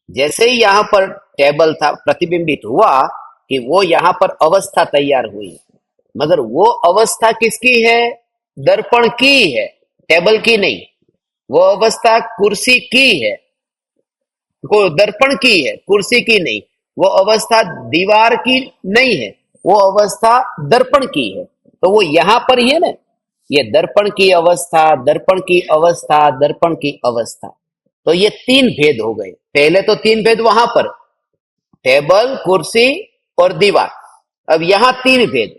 जैसे ही यहां पर टेबल था, प्रतिबिंबित हुआ कि वो यहां पर अवस्था तैयार हुई, मगर वो अवस्था किसकी है? दर्पण की है, टेबल की नहीं। वो अवस्था कुर्सी की है, को दर्पण की है, कुर्सी की नहीं। वो अवस्था दीवार की नहीं है, वो अवस्था दर्पण की है। तो वो यहां पर ही है ना, ये दर्पण की अवस्था, दर्पण की अवस्था, दर्पण की अवस्था। तो ये 3 भेद हो गए। पहले तो 3 भेद वहां पर, टेबल, कुर्सी और दीवार। अब यहां 3 भेद,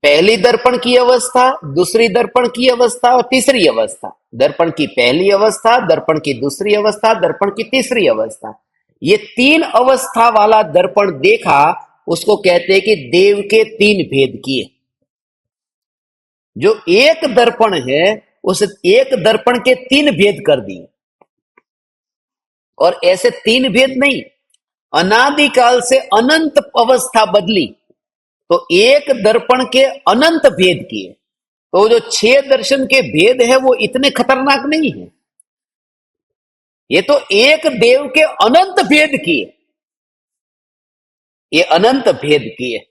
पहली दर्पण की अवस्था, दूसरी दर्पण की अवस्था और तीसरी अवस्था। दर्पण की पहली अवस्था, दर्पण की दूसरी अवस्था, दर्पण की तीसरी अवस्था। ये 3 अवस्था वाला दर्पण देखा, उसको कहते हैं कि देव के तीन भेद किए। जो एक दर्पण है उस एक दर्पण के तीन भेद कर दिए। और ऐसे तीन भेद नहीं, अनादिकाल से अनंत अवस्था बदली तो एक दर्पण के अनंत भेद किए। तो जो 6 दर्शन के भेद है वो इतने खतरनाक नहीं है, ये तो एक देव के अनंत भेद किए, ये अनंत भेद किए।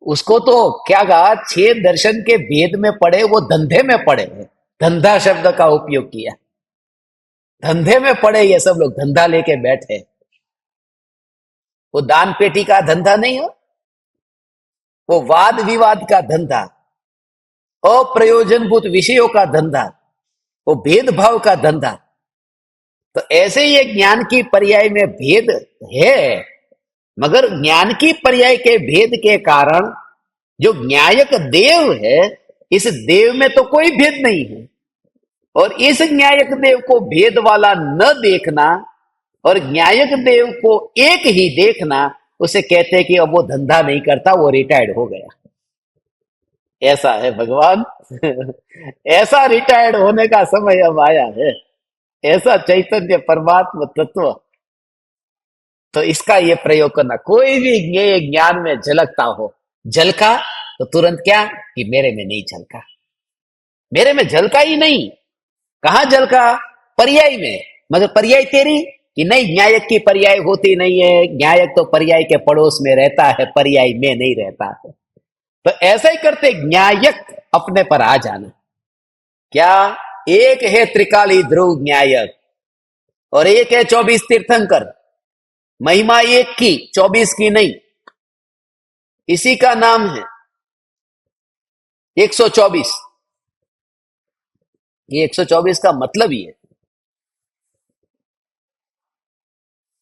उसको तो क्या कहा, 6 दर्शन के भेद में पड़े, वो धंधे में पड़े। धंधा शब्द का उपयोग किया, धंधे में पड़े ये सब लोग, धंधा लेके बैठे। वो दान पेटी का धंधा नहीं हो, वो वाद विवाद का धंधा, अप्रयोजनभूत विषयों का धंधा, वो भेदभाव का धंधा। तो ऐसे ये ज्ञान की पर्याय में भेद है, मगर ज्ञान की पर्याय के भेद के कारण जो न्यायक देव है, इस देव में तो कोई भेद नहीं है। और इस न्यायक देव को भेद वाला न देखना और न्यायक देव को एक ही देखना, उसे कहते हैं कि अब वो धंधा नहीं करता, वो रिटायर्ड हो गया। ऐसा है भगवान। ऐसा रिटायर्ड होने का समय अब आया है, ऐसा चैतन्य परमात्मा तत्व। तो इसका ये प्रयोग करना, कोई भी ज्ञान में झलकता हो, झलका तो तुरंत क्या कि मेरे में नहीं झलका, मेरे में झलका ही नहीं। कहां झलका? पर्याय में। मगर पर्याय तेरी कि नहीं, न्यायक की पर्याय होती नहीं है, न्यायक तो पर्याय के पड़ोस में रहता है, पर्याय में नहीं रहता है। तो ऐसा ही करते, न्यायक अपने पर आ जाना। क्या? एक है त्रिकाली ध्रुव न्यायक और एक है 24 तीर्थंकर। महिमा एक की, 24 की नहीं। इसी का नाम है 124। ये 124 का मतलब ही है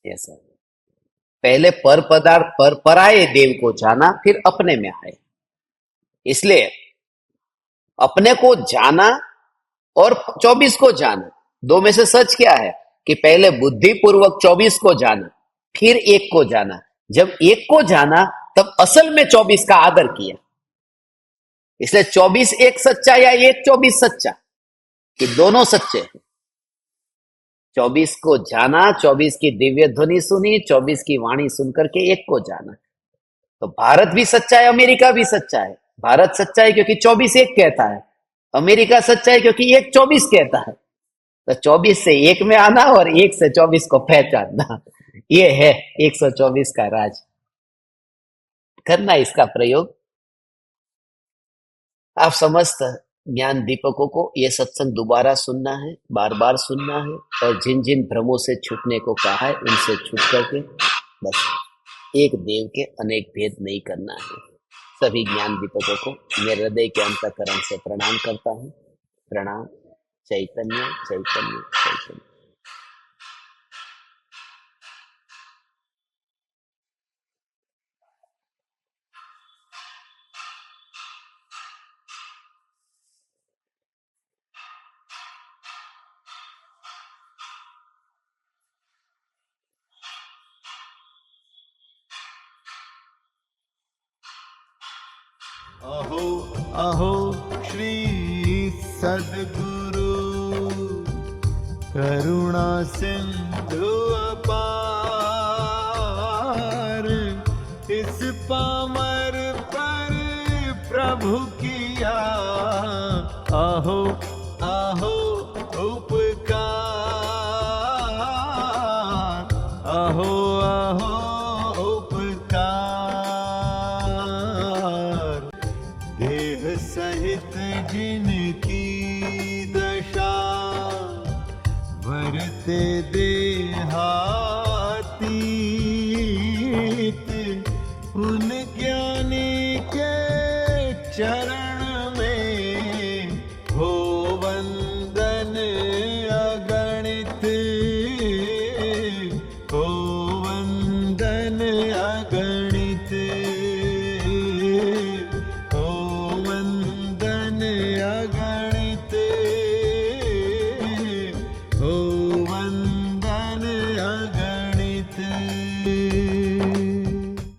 ऐसा। पहले पर पदार्थ पर पराये देव को जाना, फिर अपने में आए। इसलिए अपने को जाना और 24 को जाना, दो में से सच क्या है कि पहले बुद्धि पूर्वक 24 को जाना, फिर एक को जाना। जब एक को जाना तब असल में 24 का आदर किया। इसलिए 24 एक सच्चा या एक 24 सच्चा, कि दोनों सच्चे हैं। 24 को जाना, 24 की दिव्य ध्वनि सुनी, 24 की वाणी सुनकर के एक को जाना। तो भारत भी सच्चा है, अमेरिका भी सच्चा है। भारत सच्चा है क्योंकि 24 एक कहता है, अमेरिका सच्चा है क्योंकि एक 24 कहता है। तो 24 से एक में आना और एक से 24 को पहचानना, ये है 124 का राज। करना इसका प्रयोग। आप समस्त ज्ञान दीपकों को ये सत्संग दोबारा सुनना है, बार बार सुनना है, और जिन जिन भ्रमों से छूटने को कहा है उनसे छूट करके बस एक देव के अनेक भेद नहीं करना है। सभी ज्ञान दीपकों को मेरे हृदय के अंतःकरण से प्रणाम करता हूँ। प्रणाम। चैतन्य चैतन्य चैतन्य। अहो अहो श्री सद्गुरु करुणा सिंधु अपार, इस पामर पर प्रभु किया अहो अहो उपकार, अहो अहो सहित जिनकी दशा वरते देहातीत, उन ज्ञानी के चरण